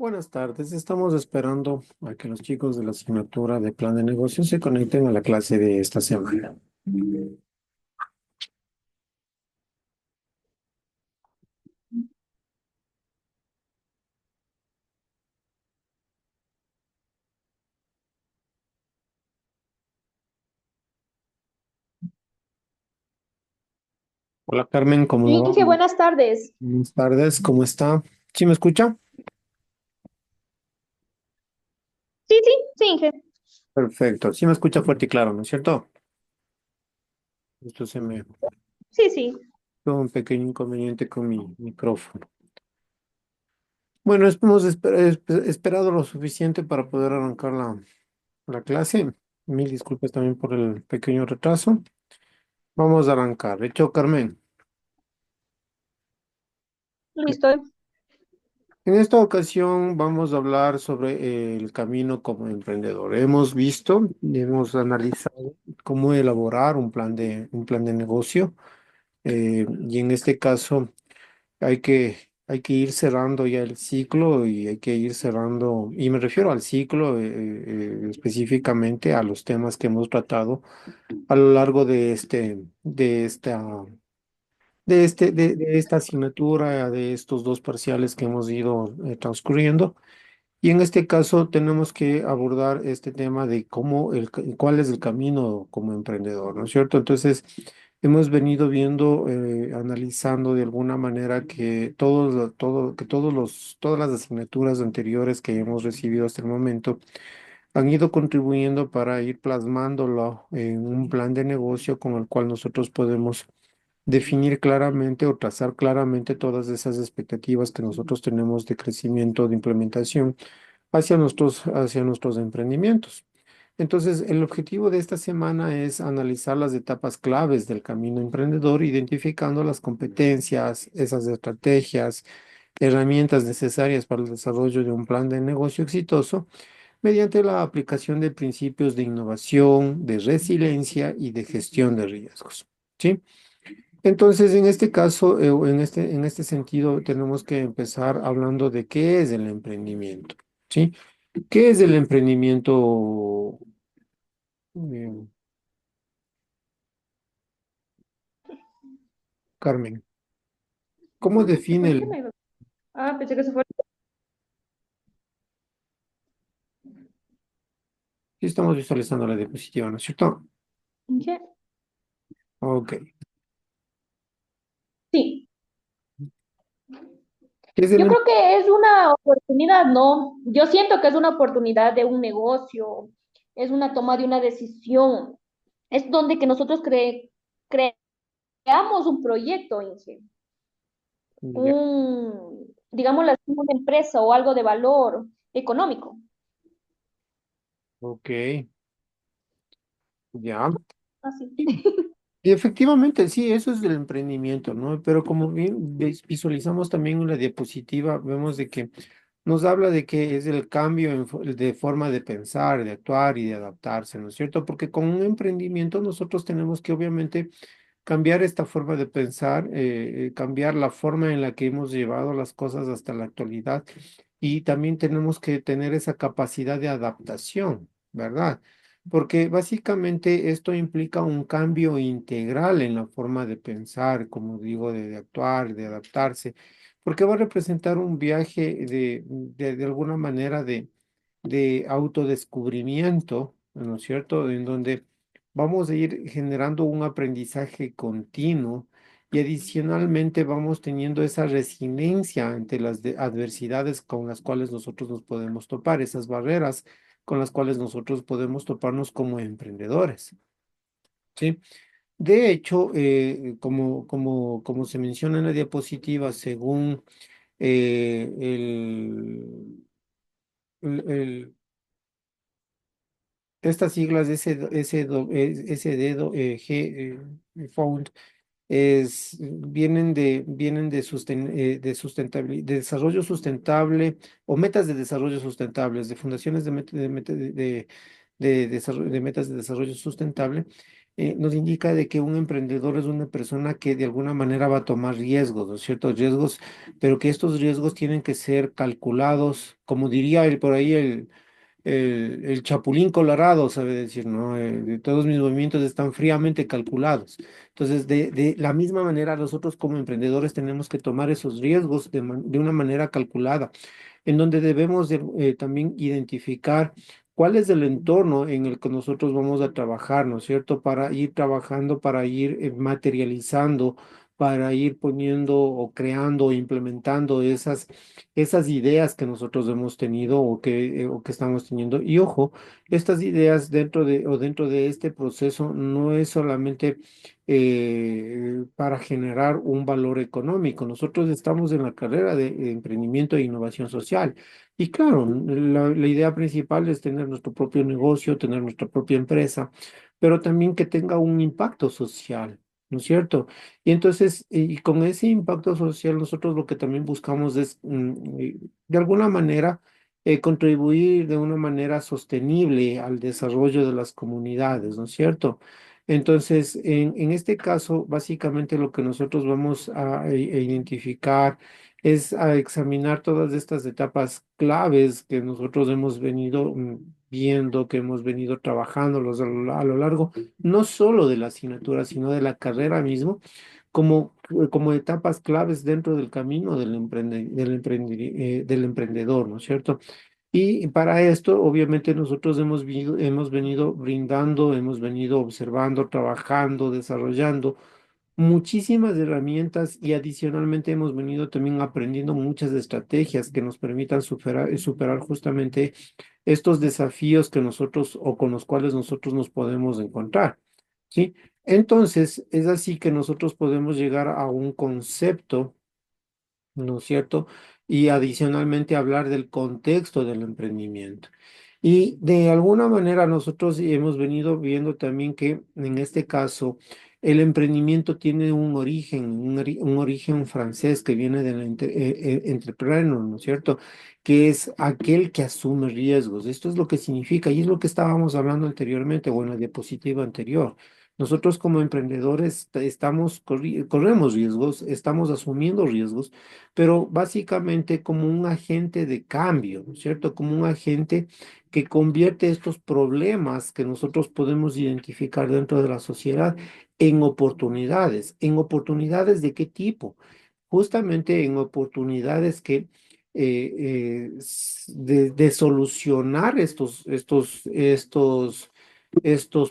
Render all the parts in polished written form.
Buenas tardes, estamos esperando a que los chicos de la asignatura de plan de negocio se conecten a la clase de esta semana. Hola Carmen, ¿cómo le va? Inge, buenas tardes. Buenas tardes, ¿cómo está? ¿Sí me escucha? Sí, sí, sí, Inge. Perfecto, sí me escucha fuerte y claro, ¿no es cierto? Esto se me Sí, sí. tuvo un pequeño inconveniente con mi micrófono. Bueno, hemos esperado lo suficiente para poder arrancar la clase. Mil disculpas también por el pequeño retraso. Vamos a arrancar. De hecho, Carmen. Listo. En esta ocasión vamos a hablar sobre el camino como emprendedor. Hemos visto, hemos analizado cómo elaborar un plan de negocio, y en este caso hay que ir cerrando ya el ciclo y hay que ir cerrando, y me refiero al ciclo, específicamente a los temas que hemos tratado a lo largo de esta asignatura, de estos dos parciales que hemos ido transcurriendo. Y en este caso tenemos que abordar este tema de cuál es el camino como emprendedor, ¿no es cierto? Entonces, hemos venido viendo, analizando de alguna manera que todas las asignaturas anteriores que hemos recibido hasta el momento han ido contribuyendo para ir plasmándolo en un plan de negocio con el cual nosotros podemos definir claramente o trazar claramente todas esas expectativas que nosotros tenemos de crecimiento, de implementación hacia nuestros emprendimientos. Entonces, el objetivo de esta semana es analizar las etapas claves del camino emprendedor, identificando las competencias, esas estrategias, herramientas necesarias para el desarrollo de un plan de negocio exitoso mediante la aplicación de principios de innovación, de resiliencia y de gestión de riesgos. ¿Sí? Entonces, en este caso, o en este sentido, tenemos que empezar hablando de qué es el emprendimiento. ¿Sí? ¿Qué es el emprendimiento, eh, Carmen? ¿Cómo define ¿Por qué el... me... Ah, pensé que se fue. Sí, estamos visualizando la diapositiva, ¿no es cierto? Inge. Ok. Sí. ¿Qué es Yo creo que es una oportunidad, ¿no? Yo siento que es una oportunidad de un negocio, es una toma de una decisión. Es donde que nosotros creamos un proyecto, Inge. Ya, Digámoslo así, una empresa o algo de valor económico. ok, ya. Así. Y efectivamente, sí, eso es el emprendimiento, ¿no? Pero como bien visualizamos también en la diapositiva, vemos de que nos habla de que es el cambio de forma de pensar, de actuar y de adaptarse, ¿no es cierto? Porque con un emprendimiento nosotros tenemos que obviamente cambiar esta forma de pensar, cambiar la forma en la que hemos llevado las cosas hasta la actualidad y también tenemos que tener esa capacidad de adaptación, ¿verdad? Porque básicamente esto implica un cambio integral en la forma de pensar, como digo, de actuar, de adaptarse, porque va a representar un viaje de alguna manera de autodescubrimiento, ¿no es cierto? En donde vamos a ir generando un aprendizaje continuo y adicionalmente vamos teniendo esa resiliencia ante las adversidades con las cuales nosotros nos podemos topar, esas barreras con las cuales nosotros podemos toparnos como emprendedores, ¿sí? De hecho, como se menciona en la diapositiva, según el estas siglas Found, vienen de sustentabilidad, de desarrollo sustentable o metas de desarrollo sustentables, de fundaciones de metas de desarrollo, de metas de desarrollo sustentable. nos indica de que un emprendedor es una persona que de alguna manera va a tomar riesgos, ¿no es cierto? Riesgos, pero que estos riesgos tienen que ser calculados, como diría por ahí el chapulín colorado, sabe decir, ¿no? Todos mis movimientos están fríamente calculados. Entonces, de la misma manera, nosotros como emprendedores tenemos que tomar esos riesgos de una manera calculada, en donde debemos también identificar cuál es el entorno en el que nosotros vamos a trabajar, ¿no es cierto? Para ir trabajando, para ir materializando, para ir poniendo o creando o implementando esas ideas que nosotros hemos tenido o que estamos teniendo. Y ojo, estas ideas dentro de este proceso no es solamente para generar un valor económico. Nosotros estamos en la carrera de emprendimiento e innovación social. Y claro, la idea principal es tener nuestro propio negocio, tener nuestra propia empresa, pero también que tenga un impacto social. ¿No es cierto? Y entonces, y con ese impacto social, nosotros lo que también buscamos es, de alguna manera, contribuir de una manera sostenible al desarrollo de las comunidades, ¿no es cierto? Entonces, en este caso, básicamente lo que nosotros vamos a identificar es a examinar todas estas etapas claves que nosotros hemos venido viendo, que hemos venido trabajando a lo largo, no solo de la asignatura, sino de la carrera mismo como etapas claves dentro del camino del emprendedor, ¿no es cierto? Y para esto, obviamente, nosotros hemos venido brindando, hemos venido observando, trabajando, desarrollando muchísimas herramientas y adicionalmente hemos venido también aprendiendo muchas estrategias que nos permitan superar justamente estos desafíos que nosotros o con los cuales nosotros nos podemos encontrar. ¿Sí? Entonces, es así que nosotros podemos llegar a un concepto, ¿no es cierto? Y adicionalmente hablar del contexto del emprendimiento. Y de alguna manera nosotros hemos venido viendo también que en este caso el emprendimiento tiene un origen francés que viene del entrepreneur, ¿no es cierto? Que es aquel que asume riesgos. Esto es lo que significa y es lo que estábamos hablando anteriormente o en la diapositiva anterior. Nosotros como emprendedores corremos riesgos, estamos asumiendo riesgos, pero básicamente como un agente de cambio, ¿no es cierto? Como un agente que convierte estos problemas que nosotros podemos identificar dentro de la sociedad en oportunidades. ¿En oportunidades de qué tipo? Justamente en oportunidades que de solucionar estos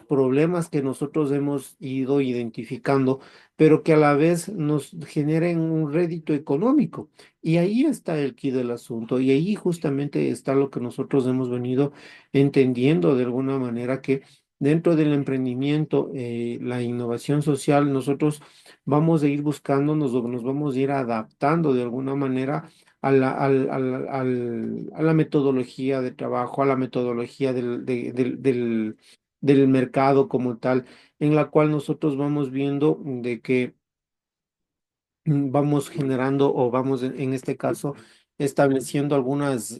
problemas que nosotros hemos ido identificando, pero que a la vez nos generen un rédito económico. Y ahí está el quid del asunto, y ahí justamente está lo que nosotros hemos venido entendiendo de alguna manera que dentro del emprendimiento, la innovación social, nosotros vamos a ir buscándonos o nos vamos a ir adaptando de alguna manera a la metodología de trabajo, a la metodología del mercado como tal, en la cual nosotros vamos viendo de que vamos generando o vamos en este caso estableciendo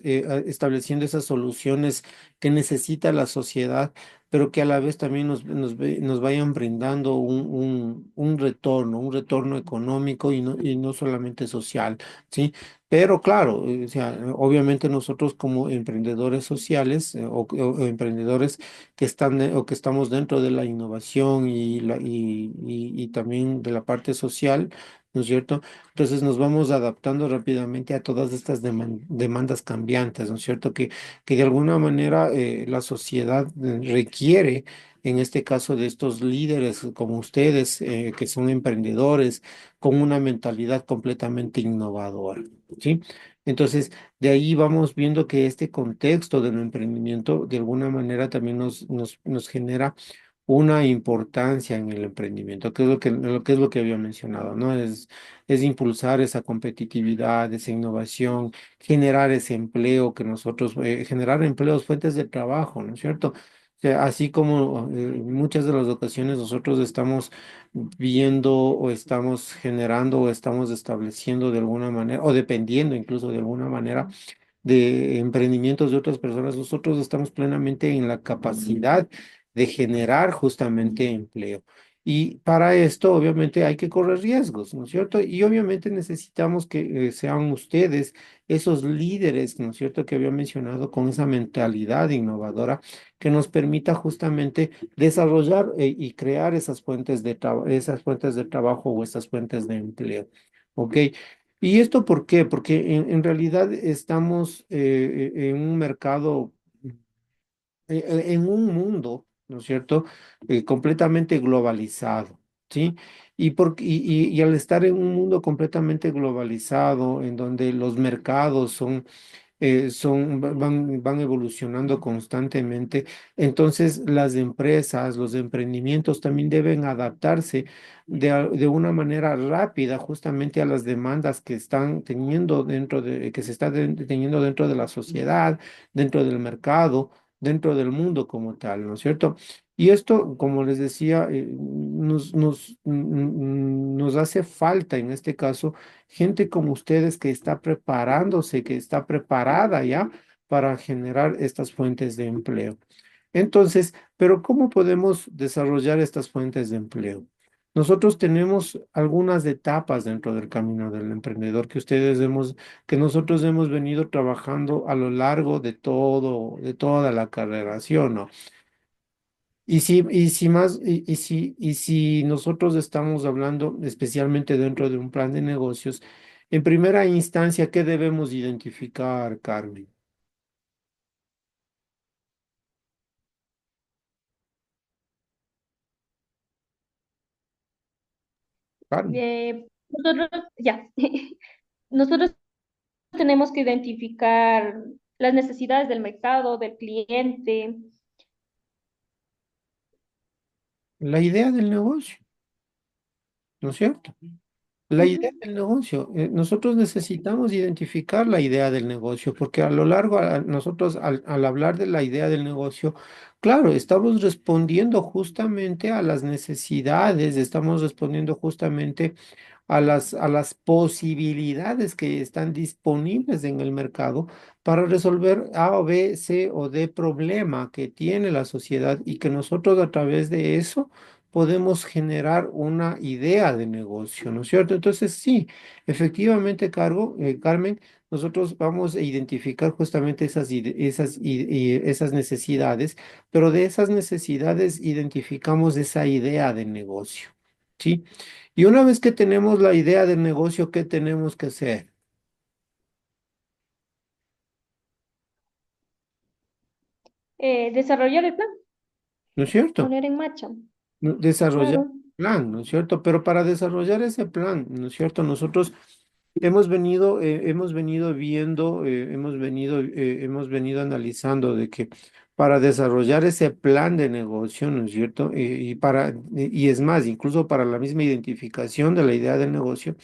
estableciendo esas soluciones que necesita la sociedad, pero que a la vez también nos vayan brindando un retorno económico y no solamente social, ¿sí? Pero claro, o sea, obviamente nosotros como emprendedores sociales o emprendedores que o que estamos dentro de la innovación y también de la parte social, ¿no es cierto? Entonces nos vamos adaptando rápidamente a todas estas demandas cambiantes, ¿no es cierto? Que de alguna manera la sociedad requiere, en este caso de estos líderes como ustedes, que son emprendedores, con una mentalidad completamente innovadora, ¿sí? Entonces, de ahí vamos viendo que este contexto del emprendimiento de alguna manera también nos genera una importancia en el emprendimiento, que es lo que es lo que había mencionado, ¿no? Es impulsar esa competitividad, esa innovación, generar ese empleo que nosotros, generar empleos, fuentes de trabajo, ¿no es cierto? O sea, así como en muchas de las ocasiones nosotros estamos viendo o estamos generando o estamos estableciendo de alguna manera, o dependiendo incluso de alguna manera de emprendimientos de otras personas, nosotros estamos plenamente en la capacidad de generar justamente empleo. Y para esto, obviamente, hay que correr riesgos, ¿no es cierto? Y obviamente necesitamos que sean ustedes esos líderes, ¿no es cierto?, que había mencionado con esa mentalidad innovadora que nos permita justamente desarrollar y crear esas fuentes de esas fuentes de trabajo o esas fuentes de empleo. ¿Ok? ¿Y esto por qué? Porque en realidad estamos en un mercado en un mundo, ¿no es cierto?, completamente globalizado, ¿sí? Y al estar en un mundo completamente globalizado, en donde los mercados van evolucionando constantemente. Entonces, las empresas, los emprendimientos también deben adaptarse de una manera rápida justamente a las demandas que están teniendo que se está teniendo dentro de la sociedad, dentro del mercado, dentro del mundo como tal, ¿no es cierto? Y esto, como les decía, nos hace falta en este caso gente como ustedes que está preparándose, que está preparada ya para generar estas fuentes de empleo. Entonces, pero ¿cómo podemos desarrollar estas fuentes de empleo? Nosotros tenemos algunas etapas dentro del camino del emprendedor que nosotros hemos venido trabajando a lo largo de toda la carrera, ¿sí o no? Y si nosotros estamos hablando especialmente dentro de un plan de negocios, en primera instancia, ¿qué debemos identificar, Carmen? Carmen, Ya, nosotros tenemos que identificar las necesidades del mercado, del cliente. la idea del negocio, ¿no es cierto? La idea Ujú. del negocio. Nosotros necesitamos identificar la idea del negocio, porque a lo largo, nosotros al hablar de la idea del negocio, claro, estamos respondiendo justamente a las necesidades, estamos respondiendo justamente a las posibilidades que están disponibles en el mercado para resolver A o B, C o D problema que tiene la sociedad y que nosotros a través de eso podemos generar una idea de negocio, ¿no es cierto? Entonces, sí, efectivamente, Carmen, nosotros vamos a identificar justamente esas necesidades, pero de esas necesidades identificamos esa idea de negocio, ¿sí? Y una vez que tenemos la idea del negocio, ¿qué tenemos que hacer? Desarrollar el plan, ¿No es cierto? poner en marcha. Desarrollar Claro. un plan, ¿no es cierto? Pero para desarrollar ese plan, ¿no es cierto? Nosotros hemos venido viendo, hemos venido analizando de que para desarrollar ese plan de negocio, ¿no es cierto? Y es más, incluso para la misma identificación de la idea del negocio,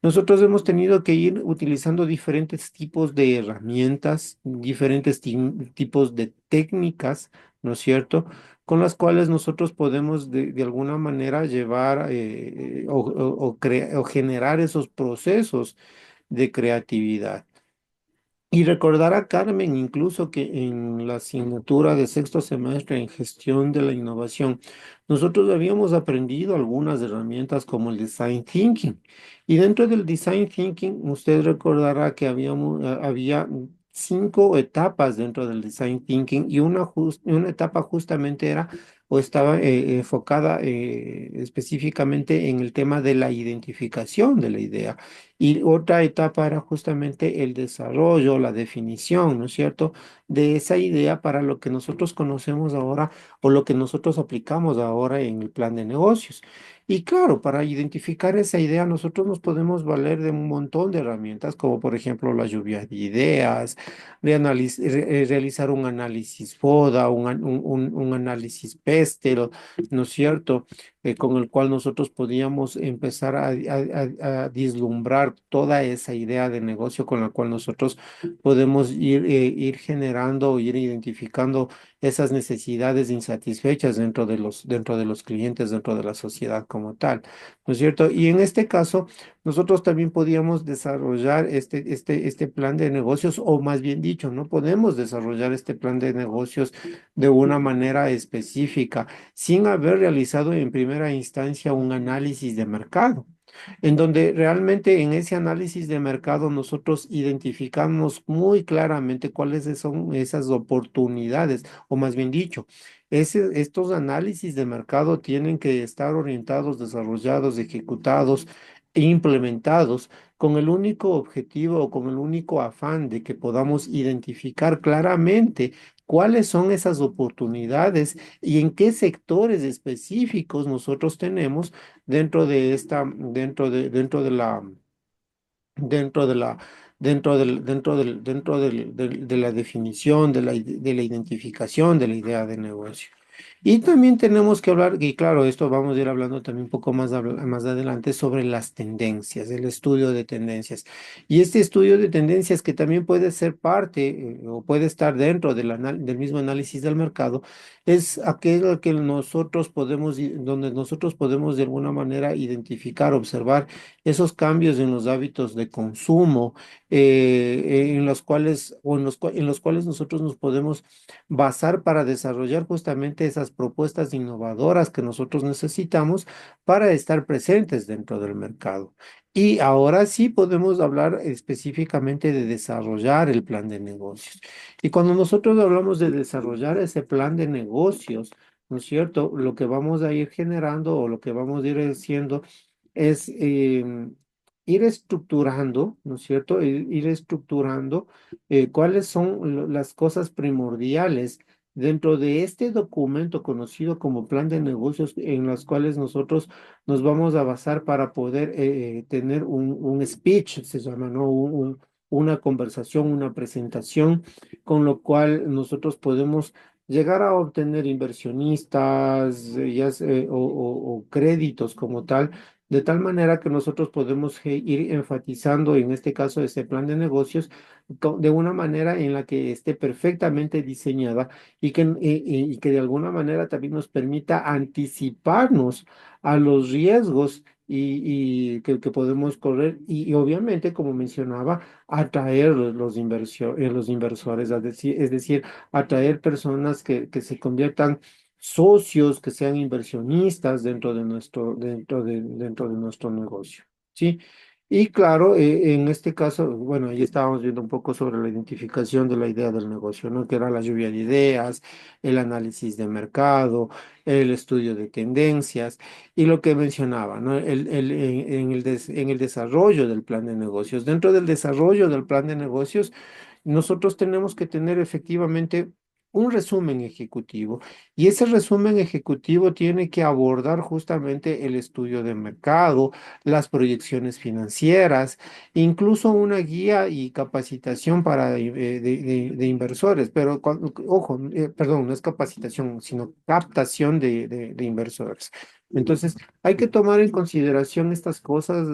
nosotros hemos tenido que ir utilizando diferentes tipos de herramientas, diferentes tipos de técnicas, ¿no es cierto?, con las cuales nosotros podemos de alguna manera llevar o generar esos procesos de creatividad. Y recordar a Carmen incluso que en la asignatura de sexto semestre en gestión de la innovación, nosotros habíamos aprendido algunas herramientas como el design thinking. Y dentro del design thinking, usted recordará que había 5 etapas dentro del design thinking y una etapa justamente era o estaba enfocada específicamente en el tema de la identificación de la idea. Y otra etapa era justamente el desarrollo, la definición, ¿no es cierto?, de esa idea para lo que nosotros conocemos ahora o lo que nosotros aplicamos ahora en el plan de negocios. Y claro, para identificar esa idea nosotros nos podemos valer de un montón de herramientas, como por ejemplo la lluvia de ideas, realizar un análisis FODA, un análisis PESTEL, ¿no es cierto? con el cual nosotros podíamos empezar a vislumbrar toda esa idea de negocio con la cual nosotros podemos ir generando o ir identificando esas necesidades insatisfechas dentro de los clientes, dentro de la sociedad como tal, ¿no es cierto? Y en este caso, nosotros también podíamos desarrollar este plan de negocios, o más bien dicho, no podemos desarrollar este plan de negocios de una manera específica sin haber realizado en primera instancia un análisis de mercado, en donde realmente en ese análisis de mercado nosotros identificamos muy claramente cuáles son esas oportunidades, o más bien dicho, estos análisis de mercado tienen que estar orientados, desarrollados, ejecutados e implementados con el único objetivo o con el único afán de que podamos identificar claramente cuáles son esas oportunidades y en qué sectores específicos nosotros tenemos dentro de la, dentro de la, de la definición, de la identificación de la idea de negocio. Y también tenemos que hablar, y claro, esto vamos a ir hablando también un poco más adelante sobre las tendencias, el estudio de tendencias. Y este estudio de tendencias que también puede ser parte o puede estar dentro del mismo análisis del mercado, es aquel que nosotros podemos, donde nosotros podemos de alguna manera identificar, observar esos cambios en los hábitos de consumo, en los cuales, en los cuales nosotros nos podemos basar para desarrollar justamente esas propuestas innovadoras que nosotros necesitamos para estar presentes dentro del mercado. Y ahora sí podemos hablar específicamente de desarrollar el plan de negocios. Y cuando nosotros hablamos de desarrollar ese plan de negocios, ¿no es cierto? Lo que vamos a ir generando o lo que vamos a ir haciendo es ir estructurando, ¿no es cierto? Ir estructurando cuáles son las cosas primordiales dentro de este documento conocido como plan de negocios en las cuales nosotros nos vamos a basar para poder tener un speech, se llama, ¿no? Una conversación, una presentación, con lo cual nosotros podemos llegar a obtener inversionistas, o créditos como tal, de tal manera que nosotros podemos ir enfatizando en este caso este plan de negocios de una manera en la que esté perfectamente diseñada y que de alguna manera también nos permita anticiparnos a los riesgos que podemos correr y obviamente, como mencionaba, atraer los inversores, es decir, atraer personas que se conviertan socios, que sean inversionistas dentro de nuestro negocio, ¿sí? Y claro, en este caso, bueno, ahí estábamos viendo un poco sobre la identificación de la idea del negocio, ¿no? Que era la lluvia de ideas, el análisis de mercado, el estudio de tendencias y lo que mencionaba, ¿no? En el desarrollo del plan de negocios. Dentro del desarrollo del plan de negocios, nosotros tenemos que tener efectivamente un resumen ejecutivo y ese resumen ejecutivo tiene que abordar justamente el estudio de mercado, las proyecciones financieras, incluso una guía y capacitación para de inversores, pero ojo, perdón, no es capacitación, sino captación de inversores. Entonces, hay que tomar en consideración estas cosas,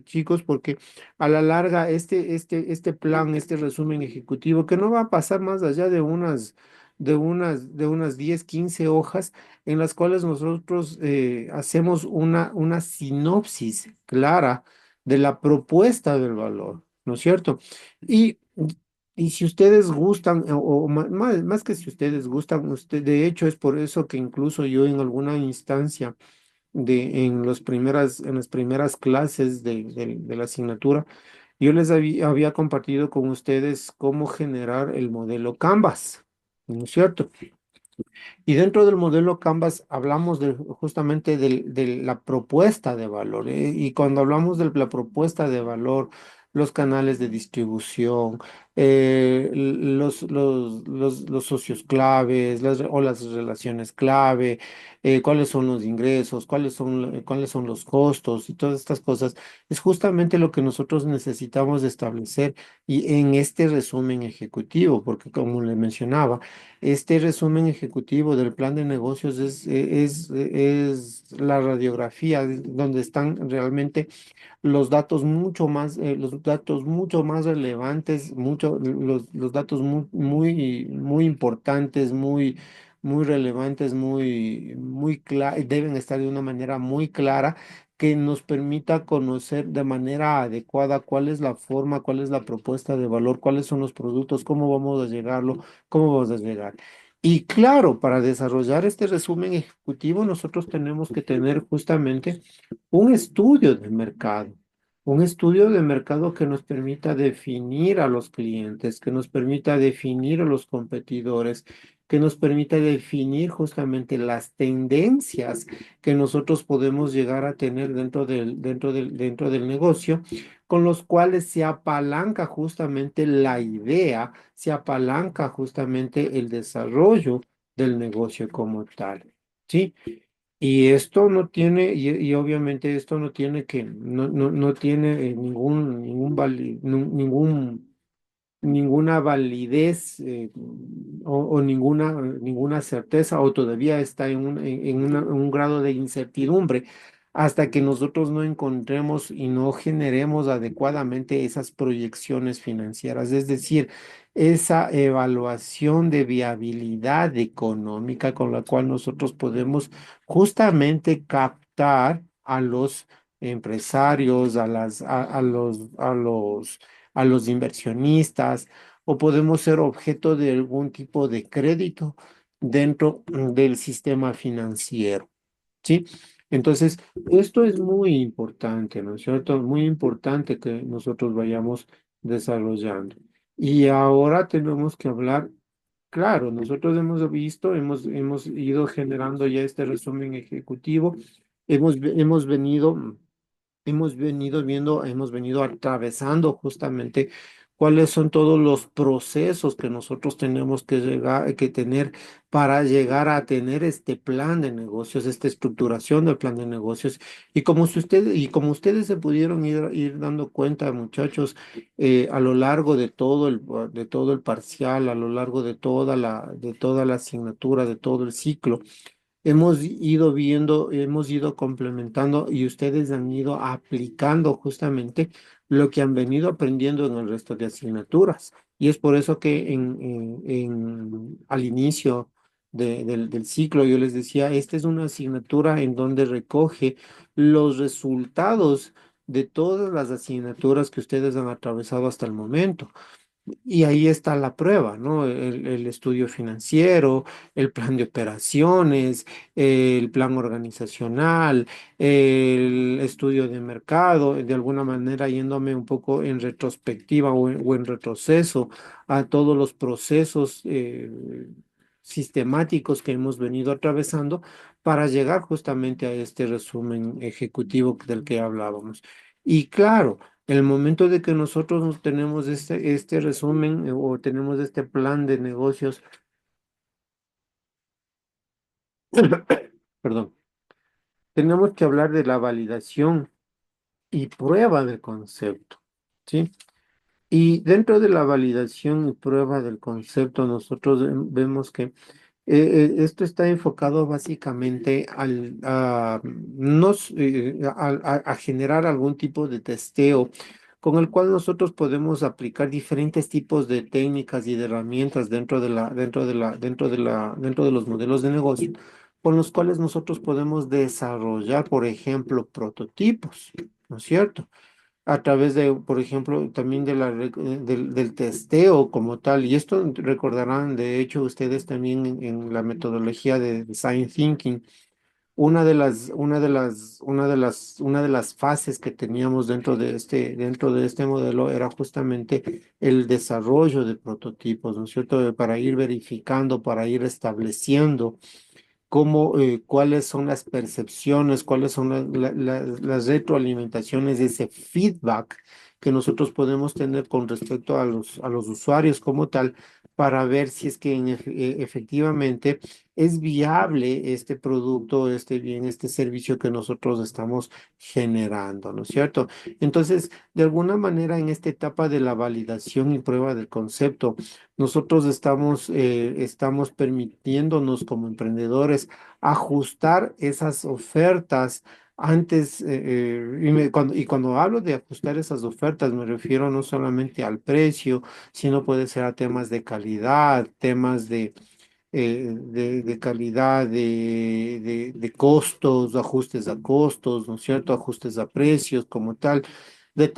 chicos, porque a la larga este plan, este resumen ejecutivo, que no va a pasar más allá de unas 10 15 hojas en las cuales nosotros hacemos una sinopsis clara de la propuesta del valor, ¿no es cierto? Y, y si ustedes gustan, más que si ustedes gustan, de hecho es por eso que incluso yo en alguna instancia en las primeras clases de la asignatura, yo les había compartido con ustedes cómo generar el modelo Canvas, ¿no es cierto? Y dentro del modelo Canvas hablamos justamente de la propuesta de valor. Y cuando hablamos de la propuesta de valor, los canales de distribución, los socios claves, o las relaciones clave, cuáles son los ingresos, cuáles son los costos y todas estas cosas, es justamente lo que nosotros necesitamos de establecer y en este resumen ejecutivo, porque como le mencionaba, este resumen ejecutivo del plan de negocios es la radiografía donde están realmente los datos mucho más relevantes, los datos muy importantes, muy relevantes, deben estar de una manera muy clara que nos permita conocer de manera adecuada cuál es la forma, cuál es la propuesta de valor, cuáles son los productos, cómo vamos a llegarlo, cómo vamos a llegar. Y claro, para desarrollar este resumen ejecutivo, nosotros tenemos que tener justamente un estudio de mercado. Un estudio de mercado que nos permita definir a los clientes, que nos permita definir a los competidores, que nos permita definir justamente las tendencias que nosotros podemos llegar a tener dentro del negocio, con los cuales se apalanca justamente la idea, se apalanca justamente el desarrollo del negocio como tal. ¿Sí? Y esto no tiene, y obviamente esto no tiene no tiene ninguna validez o ninguna certeza o todavía está en un grado de incertidumbre hasta que nosotros no encontremos y no generemos adecuadamente esas proyecciones financieras, es decir, esa evaluación de viabilidad económica con la cual nosotros podemos justamente captar a los empresarios, a los inversionistas o podemos ser objeto de algún tipo de crédito dentro del sistema financiero, ¿sí? Entonces, esto es muy importante, ¿no es cierto? Muy importante que nosotros vayamos desarrollando. Y ahora tenemos que hablar, claro, nosotros hemos visto, hemos ido generando ya este resumen ejecutivo, hemos venido viendo, hemos venido atravesando justamente cuáles son todos los procesos que nosotros tenemos que tener para llegar a tener este plan de negocios, esta estructuración del plan de negocios. Y como ustedes se pudieron ir dando cuenta, muchachos, a lo largo de todo el parcial, a lo largo de toda la asignatura, de todo el ciclo. Hemos ido viendo, hemos ido complementando y ustedes han ido aplicando justamente lo que han venido aprendiendo en el resto de asignaturas. Y es por eso que al inicio del ciclo yo les decía, esta es una asignatura en donde recoge los resultados de todas las asignaturas que ustedes han atravesado hasta el momento. Y ahí está la prueba, ¿no? El estudio financiero, el plan de operaciones, el plan organizacional, el estudio de mercado, de alguna manera yéndome un poco en retrospectiva o en retroceso a todos los procesos sistemáticos que hemos venido atravesando para llegar justamente a este resumen ejecutivo del que hablábamos. Y claro, el momento de que nosotros tenemos este resumen o tenemos este plan de negocios, perdón, tenemos que hablar de la validación y prueba del concepto, ¿sí? Y dentro de la validación y prueba del concepto, nosotros vemos que esto está enfocado básicamente a generar algún tipo de testeo con el cual nosotros podemos aplicar diferentes tipos de técnicas y de herramientas dentro de los modelos de negocio, con los cuales nosotros podemos desarrollar, por ejemplo, prototipos, ¿no es cierto? A través de, por ejemplo, también del testeo como tal. Y esto recordarán, de hecho, ustedes también en la metodología de Design Thinking, una de las fases que teníamos dentro de este modelo era justamente el desarrollo de prototipos, ¿no es cierto? Para ir verificando, para ir estableciendo cuáles son las percepciones, cuáles son las retroalimentaciones de ese feedback que nosotros podemos tener con respecto a los usuarios como tal, para ver si es que efectivamente es viable este producto, este bien, este servicio que nosotros estamos generando, ¿no es cierto? Entonces, de alguna manera, en esta etapa de la validación y prueba del concepto, nosotros estamos permitiéndonos como emprendedores ajustar esas ofertas antes, y cuando hablo de ajustar esas ofertas, me refiero no solamente al precio, sino puede ser a temas de calidad, temas de calidad, de costos, ajustes a costos, ¿no es cierto? Ajustes a precios como tal.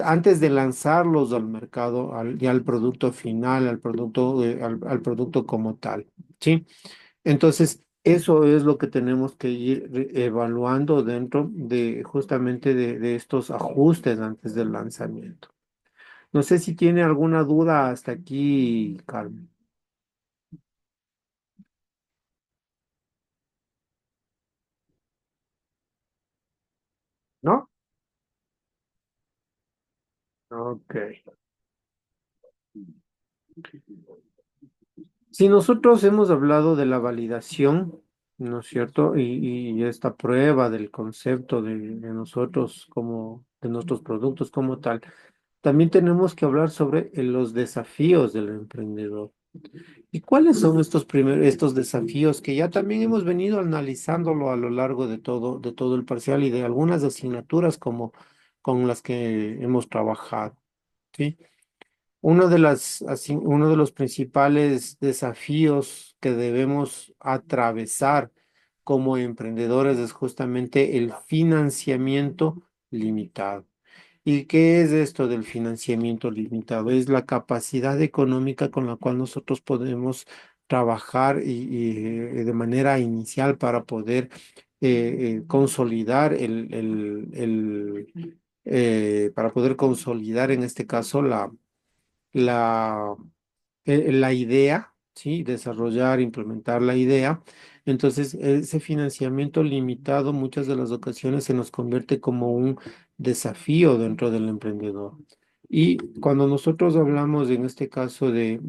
Antes de lanzarlos al mercado, ya al producto final, al producto como tal, ¿sí? Entonces, eso es lo que tenemos que ir evaluando dentro de justamente de estos ajustes antes del lanzamiento. No sé si tiene alguna duda hasta aquí, Carmen. ¿No? Ok. Si nosotros hemos hablado de la validación, ¿no es cierto? Y esta prueba del concepto de nosotros como, de nuestros productos como tal, también tenemos que hablar sobre los desafíos del emprendedor. ¿Y cuáles son estos desafíos que ya también hemos venido analizándolo a lo largo de todo el parcial y de algunas asignaturas como con las que hemos trabajado? ¿Sí? Uno de los principales desafíos que debemos atravesar como emprendedores es justamente el financiamiento limitado. ¿Y qué es esto del financiamiento limitado? Es la capacidad económica con la cual nosotros podemos trabajar de manera inicial para poder consolidar para poder consolidar en este caso la, la idea, ¿sí? Desarrollar, implementar la idea. Entonces, ese financiamiento limitado muchas de las ocasiones se nos convierte como un desafío dentro del emprendedor. Y cuando nosotros hablamos en este caso de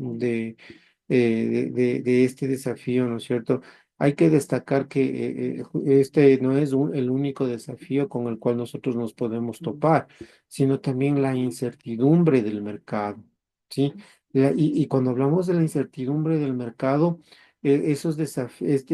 este desafío, ¿no es cierto? Hay que destacar que este no es el único desafío con el cual nosotros nos podemos topar, sino también la incertidumbre del mercado. ¿Sí? Y cuando hablamos de la incertidumbre del mercado, esos desafíos, es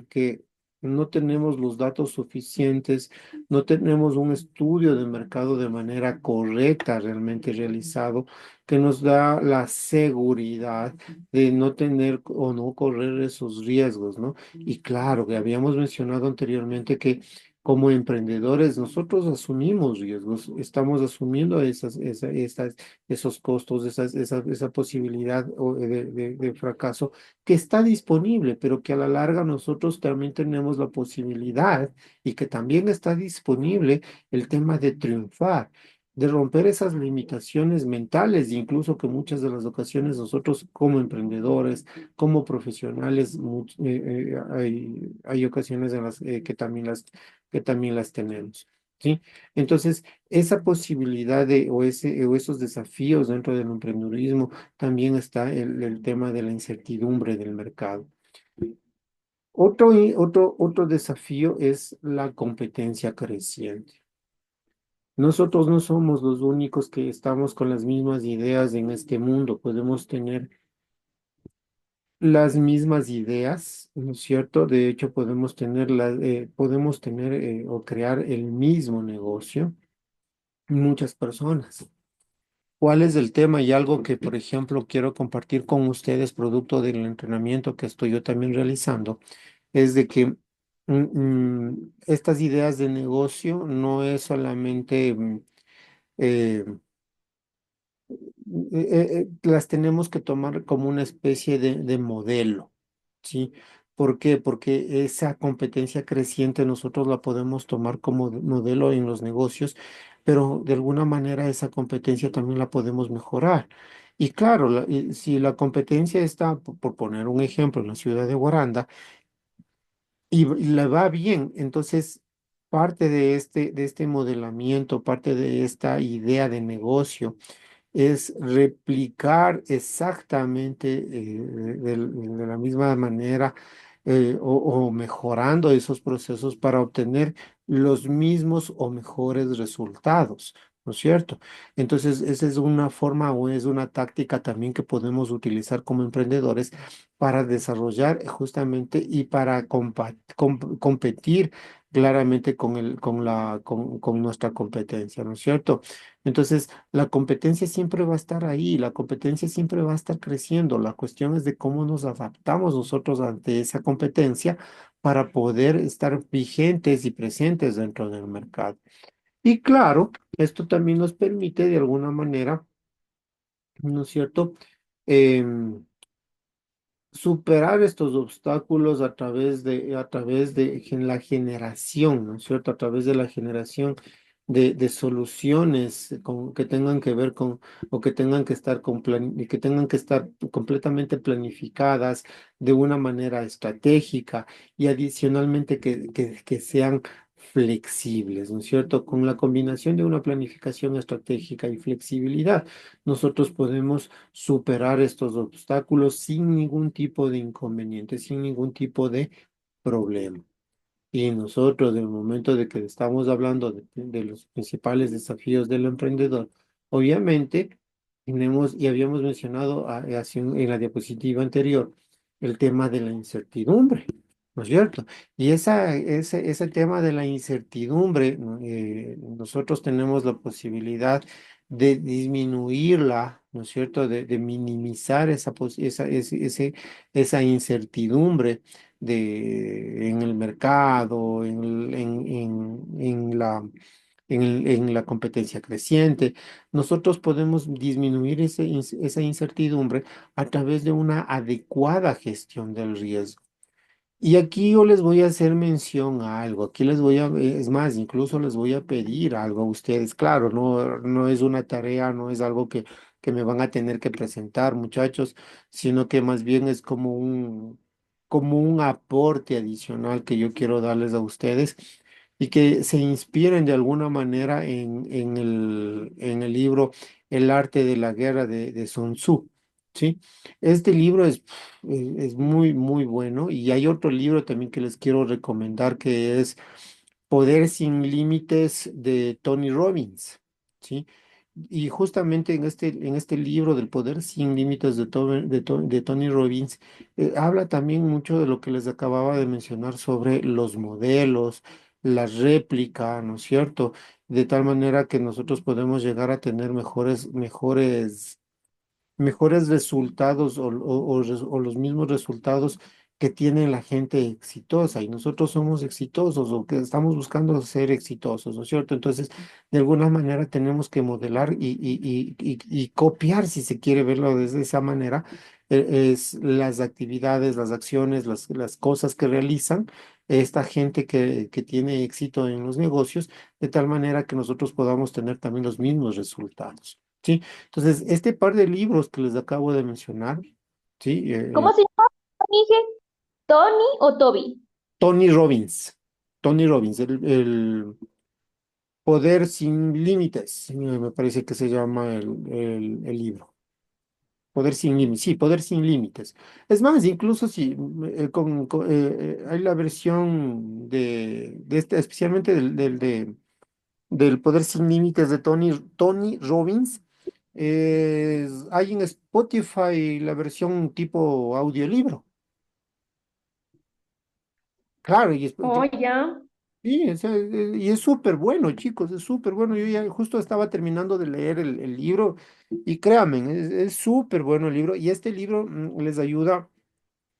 que no tenemos los datos suficientes, no tenemos un estudio de mercado de manera correcta, realmente realizado, que nos da la seguridad de no tener o no correr esos riesgos, ¿no? Y claro, que habíamos mencionado anteriormente que como emprendedores nosotros asumimos riesgos, estamos asumiendo esos costos, esa posibilidad de fracaso que está disponible, pero que a la larga nosotros también tenemos la posibilidad y que también está disponible el tema de triunfar, de romper esas limitaciones mentales, incluso que muchas de las ocasiones nosotros como emprendedores, como profesionales, hay ocasiones en las que también las tenemos. ¿Sí? Entonces, esa posibilidad o esos desafíos dentro del emprendedurismo, también está el tema de la incertidumbre del mercado. Otro desafío es la competencia creciente. Nosotros no somos los únicos que estamos con las mismas ideas en este mundo. Podemos tener las mismas ideas, ¿no es cierto? De hecho, podemos tener o crear el mismo negocio muchas personas. ¿Cuál es el tema? Y algo que, por ejemplo, quiero compartir con ustedes, producto del entrenamiento que estoy yo también realizando, es de que estas ideas de negocio no es solamente eh, las tenemos que tomar como una especie de modelo, ¿sí? ¿Por qué? Porque esa competencia creciente nosotros la podemos tomar como modelo en los negocios, pero de alguna manera esa competencia también la podemos mejorar. Y claro, si la competencia está, por poner un ejemplo, en la ciudad de Guaranda, y le va bien, entonces parte de este modelamiento, parte de esta idea de negocio es replicar exactamente de la misma manera o mejorando esos procesos para obtener los mismos o mejores resultados, ¿no es cierto? Entonces, esa es una forma o es una táctica también que podemos utilizar como emprendedores para desarrollar justamente y para competir claramente con nuestra competencia, ¿no es cierto? Entonces, la competencia siempre va a estar ahí, la competencia siempre va a estar creciendo. La cuestión es de cómo nos adaptamos nosotros ante esa competencia para poder estar vigentes y presentes dentro del mercado. Y claro, esto también nos permite de alguna manera, ¿no es cierto? Em, Superar estos obstáculos a través de la generación, ¿no es cierto? A través de la generación de soluciones que tengan que ver con, o que tengan que estar y que tengan que estar completamente planificadas de una manera estratégica y adicionalmente que sean flexibles, ¿no es cierto? Con la combinación de una planificación estratégica y flexibilidad, nosotros podemos superar estos obstáculos sin ningún tipo de inconveniente, sin ningún tipo de problema. Y nosotros, en el momento de que estamos hablando de los principales desafíos del emprendedor, obviamente tenemos, y habíamos mencionado en la diapositiva anterior, el tema de la incertidumbre, ¿no es cierto? Y ese tema de la incertidumbre, ¿no? Nosotros tenemos la posibilidad de disminuirla, ¿no es cierto? De minimizar esa incertidumbre en el mercado, en la competencia creciente. Nosotros podemos disminuir esa incertidumbre a través de una adecuada gestión del riesgo. Y aquí yo les voy a hacer mención a algo, aquí es más, incluso les voy a pedir algo a ustedes. Claro, no es una tarea, no es algo que me van a tener que presentar, muchachos, sino que más bien es como un aporte adicional que yo quiero darles a ustedes y que se inspiren de alguna manera en el libro El arte de la guerra de Sun Tzu. ¿Sí? Este libro es muy, muy bueno. Y hay otro libro también que les quiero recomendar que es Poder sin Límites de Tony Robbins. ¿Sí? Y justamente en este libro del Poder sin Límites de Tony Robbins, habla también mucho de lo que les acababa de mencionar sobre los modelos, la réplica, ¿no es cierto? De tal manera que nosotros podemos llegar a tener mejores resultados o los mismos resultados que tiene la gente exitosa y nosotros somos exitosos o que estamos buscando ser exitosos, ¿no es cierto? Entonces, de alguna manera tenemos que modelar y copiar, si se quiere verlo desde esa manera, es las actividades, las acciones, las cosas que realizan esta gente que tiene éxito en los negocios, de tal manera que nosotros podamos tener también los mismos resultados. ¿Sí? Entonces, este par de libros que les acabo de mencionar, ¿sí? ¿Cómo se llama, dije? ¿Tony o Toby? Tony Robbins, Tony Robbins, el Poder sin Límites, me parece que se llama el libro. Poder sin límites, sí, Poder sin Límites. Es más, incluso si hay la versión de este, especialmente del Poder sin Límites de Tony Robbins. Hay en Spotify la versión tipo audiolibro. Claro, Oh, ya. sí, y es súper bueno, chicos, es súper bueno. Yo ya justo estaba terminando de leer el libro y créanme, es súper bueno el libro. Y este libro les ayuda,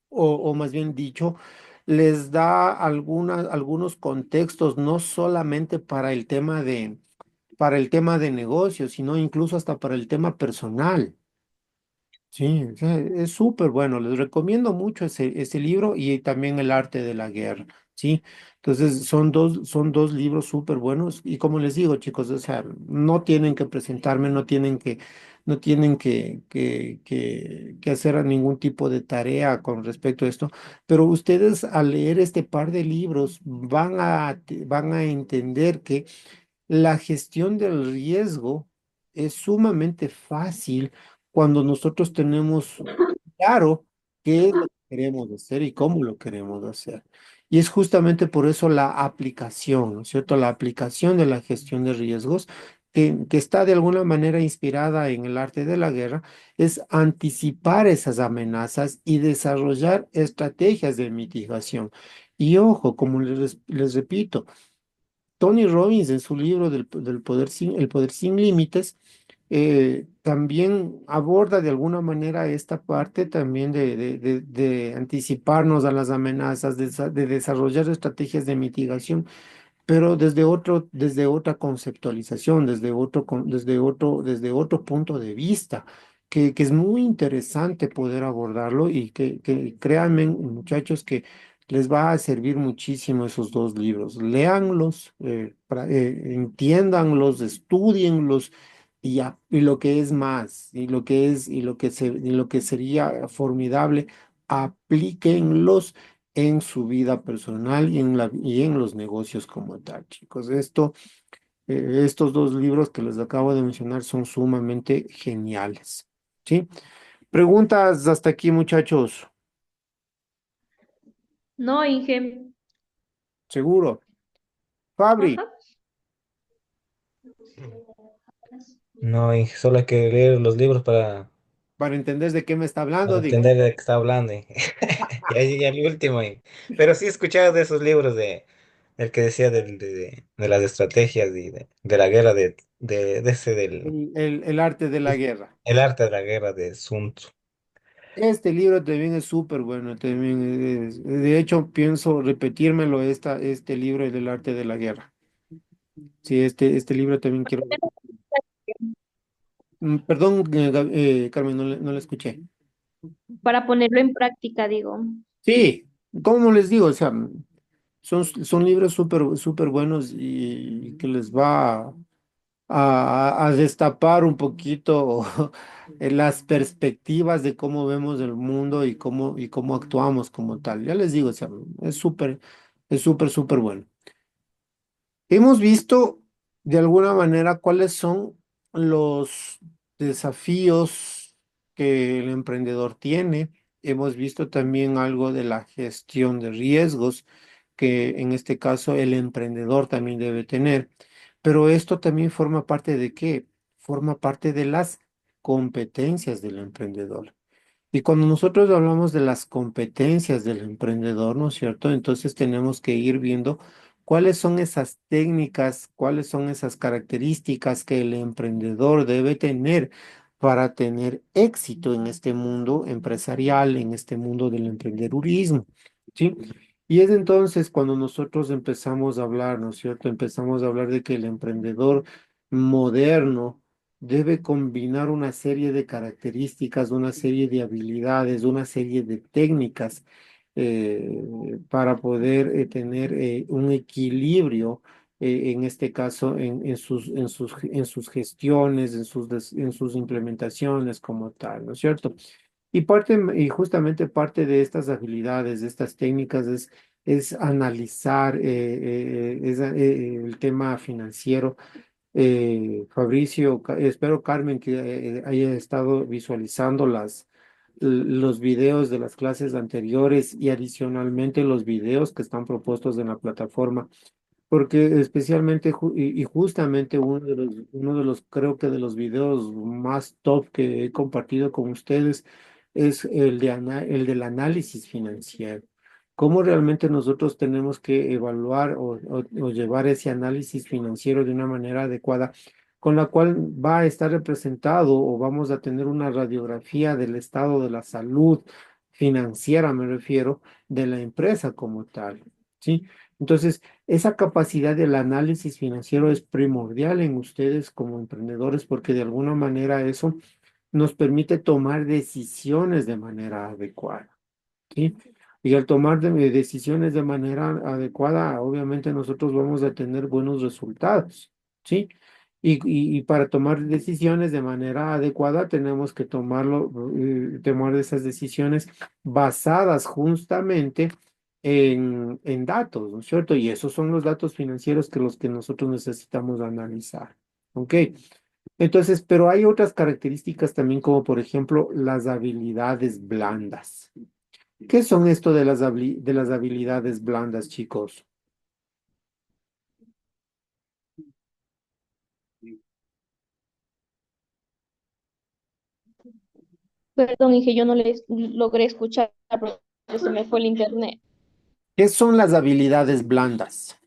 o más bien dicho, les da algunos contextos, no solamente para el tema de negocios, sino incluso hasta para el tema personal. Sí, o sea, es súper bueno. Les recomiendo mucho ese libro y también El arte de la guerra. ¿sí? Entonces son dos libros súper buenos y como les digo, chicos, o sea, no tienen que presentarme, no tienen que hacer ningún tipo de tarea con respecto a esto, pero ustedes al leer este par de libros van a entender que la gestión del riesgo es sumamente fácil cuando nosotros tenemos claro qué es lo que queremos hacer y cómo lo queremos hacer. Y es justamente por eso la aplicación, ¿no es cierto? La aplicación de la gestión de riesgos, que está de alguna manera inspirada en el arte de la guerra, es anticipar esas amenazas y desarrollar estrategias de mitigación. Y ojo, como les repito, Tony Robbins en su libro del poder El poder sin límites, también aborda de alguna manera esta parte también de anticiparnos a las amenazas, de desarrollar estrategias de mitigación pero desde otra conceptualización, desde otro punto de vista, que es muy interesante poder abordarlo y que créanme, muchachos, que les va a servir muchísimo esos dos libros. Léanlos, entiéndanlos, estudienlos. Y lo que es más, y lo que sería formidable, aplíquenlos en su vida personal y en los negocios como tal, chicos. Estos dos libros que les acabo de mencionar son sumamente geniales. ¿Sí? Preguntas hasta aquí, muchachos. No, Inge. Seguro. Fabri, Ajá. No, y solo hay que leer los libros para entender de qué me está para hablando, digo. entender de qué está hablando. Ya el último. Pero sí he escuchado de esos libros del que decía de las estrategias y de la guerra de ese El arte de la guerra. el arte de la guerra de Sun Tzu. Este libro también es súper bueno, también de hecho pienso repetírmelo este libro del arte de la guerra. Sí, este libro también quiero. Perdón, Carmen, no le escuché. Para ponerlo en práctica, digo. Sí, como les digo, o sea, son libros súper buenos y que les va a destapar un poquito las perspectivas de cómo vemos el mundo y cómo actuamos como tal. Ya les digo, o sea, súper bueno. Hemos visto de alguna manera cuáles son los desafíos que el emprendedor tiene. Hemos visto también algo de la gestión de riesgos que en este caso el emprendedor también debe tener. Pero esto también forma parte de qué? Forma parte de las competencias del emprendedor. Y cuando nosotros hablamos de las competencias del emprendedor, ¿no es cierto? Entonces tenemos que ir viendo cuáles son esas técnicas, cuáles son esas características que el emprendedor debe tener para tener éxito en este mundo empresarial, en este mundo del emprendedurismo, ¿sí? Y es entonces cuando nosotros empezamos a hablar, ¿no es cierto? Empezamos a hablar de que el emprendedor moderno debe combinar una serie de características, una serie de habilidades, una serie de técnicas para poder tener un equilibrio, en este caso, en sus gestiones, en sus implementaciones como tal, ¿no es cierto? Y justamente parte de estas habilidades, de estas técnicas, es analizar el tema financiero. Fabricio, espero Carmen que haya estado visualizando los videos de las clases anteriores y adicionalmente los videos que están propuestos en la plataforma, porque especialmente y justamente uno de los, creo que de los videos más top que he compartido con ustedes es el del análisis financiero. Cómo realmente nosotros tenemos que evaluar o llevar ese análisis financiero de una manera adecuada, con la cual va a estar representado o vamos a tener una radiografía del estado de la salud financiera, me refiero, de la empresa como tal. ¿Sí? Entonces, esa capacidad del análisis financiero es primordial en ustedes como emprendedores porque de alguna manera eso nos permite tomar decisiones de manera adecuada. ¿Sí? Y al tomar decisiones de manera adecuada, obviamente nosotros vamos a tener buenos resultados, ¿sí? Y para tomar decisiones de manera adecuada tenemos que tomar esas decisiones basadas justamente en datos, ¿no es cierto? Y esos son los datos financieros que los que nosotros necesitamos analizar, ¿ok? Entonces, pero hay otras características también, como por ejemplo las habilidades blandas. ¿Qué son esto de de las habilidades blandas, chicos? Perdón, dije, yo no les logré escuchar porque se me fue el internet. ¿Qué son las habilidades blandas?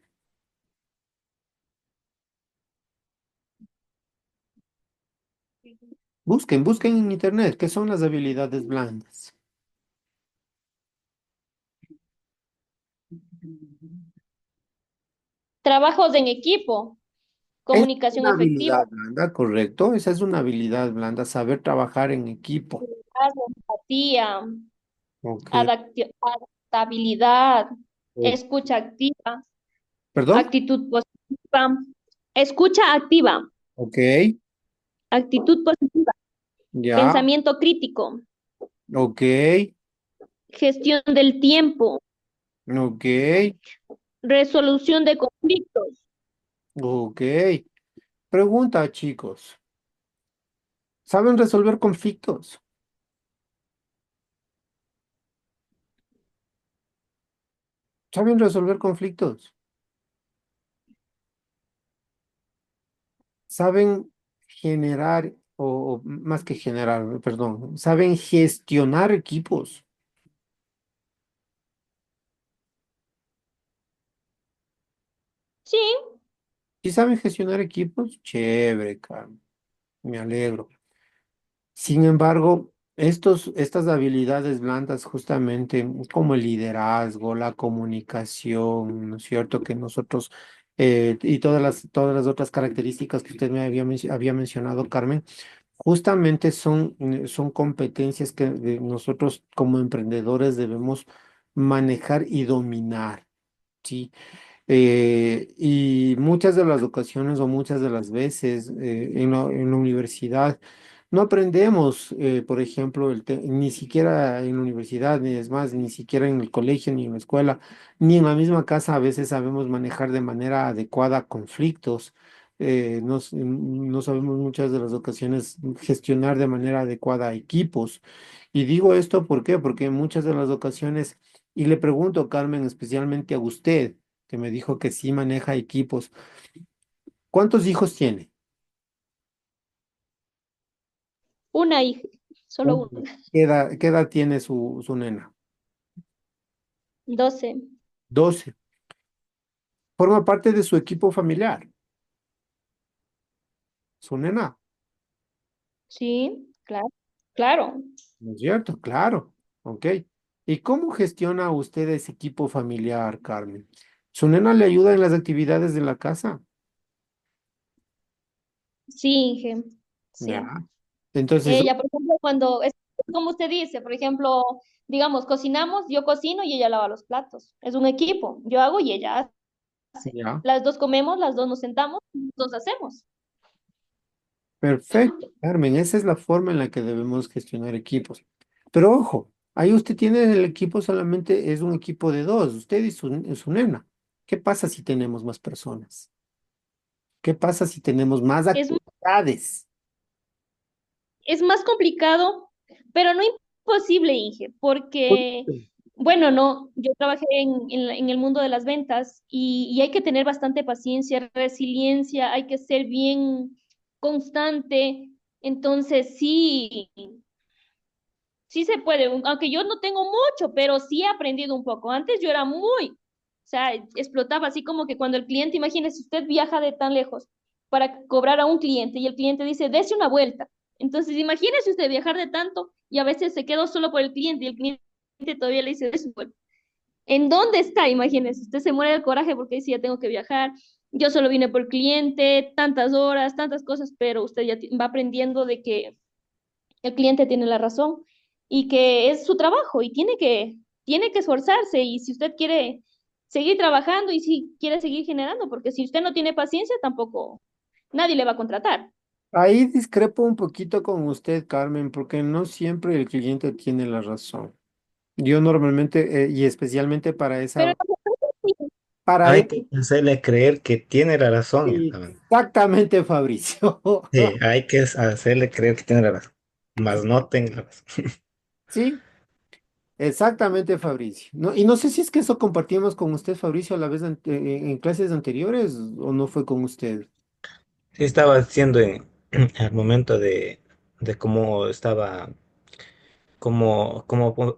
Busquen en internet, ¿qué son las habilidades blandas? Trabajos en equipo, Es comunicación una efectiva, habilidad blanda, ¿correcto? Esa es una habilidad blanda, saber trabajar en equipo. empatía, Ok. adaptabilidad, O- escucha activa, ¿Perdón? actitud positiva, escucha activa, Ok. actitud positiva, Ya. pensamiento crítico, Ok. gestión del tiempo, Ok. resolución de conflictos. Ok. Pregunta, chicos. ¿Saben resolver conflictos? ¿Saben resolver conflictos? ¿Saben generar, o más que generar, perdón, saben gestionar equipos? Sí, ¿Sí saben gestionar equipos? Chévere, Carmen, me alegro. Sin embargo, estas habilidades blandas, justamente como el liderazgo, la comunicación, ¿no es cierto? Que nosotros, y todas las otras características que usted me había mencionado, Carmen, justamente son competencias que nosotros como emprendedores debemos manejar y dominar, ¿sí? Y muchas de las ocasiones o muchas de las veces en la universidad no aprendemos, por ejemplo, ni siquiera en la universidad, ni es más, ni siquiera en el colegio, ni en la escuela, ni en la misma casa a veces sabemos manejar de manera adecuada conflictos. No sabemos muchas de las ocasiones gestionar de manera adecuada equipos. Y digo esto, ¿por qué? Porque en muchas de las ocasiones, y le pregunto, Carmen, especialmente a usted, que me dijo que sí maneja equipos. ¿Cuántos hijos tiene? una hija, solo Uno. una. Qué edad tiene su nena? 12. 12. Forma parte de su equipo familiar, su nena, Sí, claro, claro. ¿no es cierto? Claro. Ok. ¿Y cómo gestiona usted ese equipo familiar, Carmen? ¿Su nena le ayuda en las actividades de la casa? Sí, Inge, Ya. sí. Entonces, Ella, por ejemplo, cuando, es como usted dice, por ejemplo, digamos, cocinamos, yo cocino y ella lava los platos. Es un equipo, yo hago y ella hace. ya. Las dos comemos, las dos nos sentamos, las dos hacemos. Perfecto, Carmen. Esa es la forma en la que debemos gestionar equipos. Pero ojo, ahí usted tiene el equipo solamente, es un equipo de dos, usted y su nena. ¿Qué pasa si tenemos más personas? ¿Qué pasa si tenemos más Es, actividades? es más complicado, pero no imposible, Inge, porque, bueno, no, yo trabajé en el mundo de las ventas y hay que tener bastante paciencia, resiliencia, hay que ser bien constante. Entonces, sí. Sí se puede, aunque yo no tengo mucho, pero sí he aprendido un poco. Antes yo era muy, o sea, explotaba así como que cuando el cliente, imagínese, usted viaja de tan lejos para cobrar a un cliente y el cliente dice, dese una vuelta. Entonces, imagínese usted viajar de tanto y a veces se quedó solo por el cliente y el cliente todavía le dice, dese una vuelta. ¿En dónde está? Imagínese, usted se muere del coraje porque dice, ya tengo que viajar, yo solo vine por el cliente, tantas horas, tantas cosas, pero usted ya va aprendiendo de que el cliente tiene la razón y que es su trabajo y tiene que tiene que esforzarse y si usted quiere seguir trabajando y si quiere seguir generando, porque si usted no tiene paciencia, tampoco nadie le va a contratar. Ahí discrepo un poquito con usted, Carmen, porque no siempre el cliente tiene la razón. Yo normalmente, y especialmente Pero para Hay eso, que hacerle creer que tiene la razón. exactamente, Fabricio. Sí, hay que hacerle creer que tiene la razón. Más no tenga la razón. Sí, exactamente, Fabricio. No, y no sé si es que eso compartimos con usted, Fabricio, a la vez en clases anteriores o no fue con usted. Sí, estaba haciendo al momento de cómo estaba,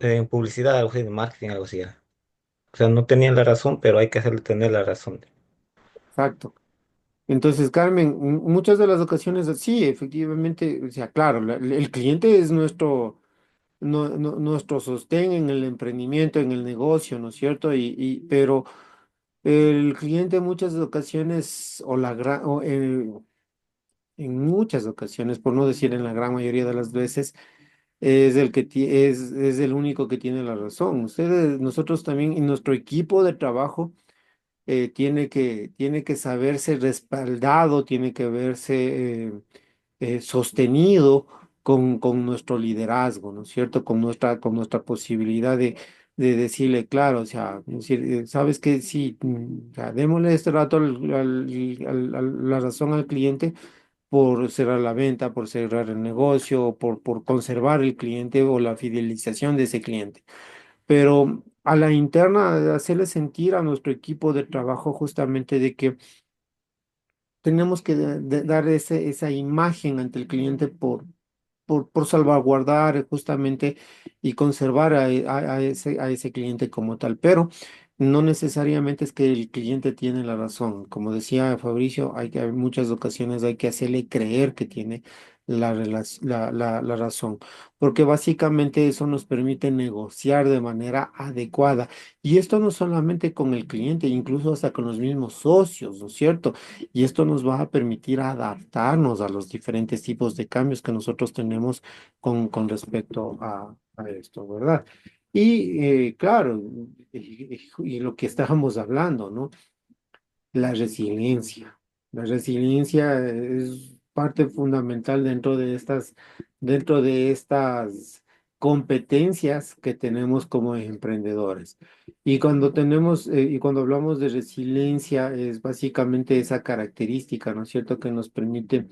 en publicidad, algo así, de marketing, algo así era. O sea, no tenían la razón, pero hay que hacerle tener la razón. Exacto. Entonces, Carmen, muchas de las ocasiones, sí, efectivamente, o sea, claro, el cliente es nuestro sostén en el emprendimiento, en el negocio, ¿no es cierto? Pero el cliente en muchas ocasiones, en muchas ocasiones, por no decir en la gran mayoría de las veces, es el único que tiene la razón. Nosotros también, y nuestro equipo de trabajo, tiene que saberse respaldado, tiene que verse sostenido con nuestro liderazgo, ¿no es cierto? Con nuestra posibilidad de decirle, claro, o sea, decir, sabes que sí, o sea, démosle este rato la razón al cliente por cerrar la venta, por cerrar el negocio, por conservar el cliente o la fidelización de ese cliente. Pero a la interna, hacerle sentir a nuestro equipo de trabajo justamente de que tenemos que dar esa imagen ante el cliente por salvaguardar justamente y conservar a ese cliente como tal. Pero no necesariamente es que el cliente tiene la razón. Como decía Fabricio, hay muchas ocasiones hay que hacerle creer que tiene la razón, porque básicamente eso nos permite negociar de manera adecuada. Y esto no solamente con el cliente, incluso hasta con los mismos socios, ¿no es cierto? Y esto nos va a permitir adaptarnos a los diferentes tipos de cambios que nosotros tenemos con respecto a esto, ¿verdad? Y claro, y lo que estábamos hablando, ¿no? La resiliencia. La resiliencia es parte fundamental dentro de estas competencias que tenemos como emprendedores. Y cuando hablamos de resiliencia, es básicamente esa característica, ¿no es cierto?, que nos permite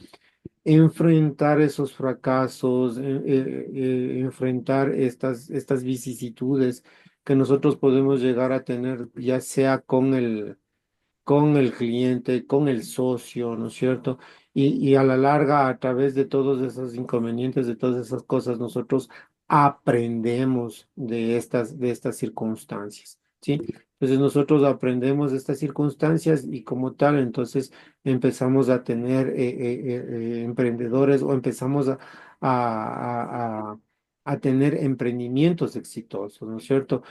enfrentar esos fracasos, enfrentar estas vicisitudes que nosotros podemos llegar a tener, ya sea con el cliente, con el socio, ¿no es cierto? Y a la larga, a través de todos esos inconvenientes, de todas esas cosas, nosotros aprendemos de estas circunstancias, ¿sí? Entonces nosotros aprendemos de estas circunstancias y como tal, entonces empezamos a tener emprendedores o empezamos a tener emprendimientos exitosos, ¿no es cierto?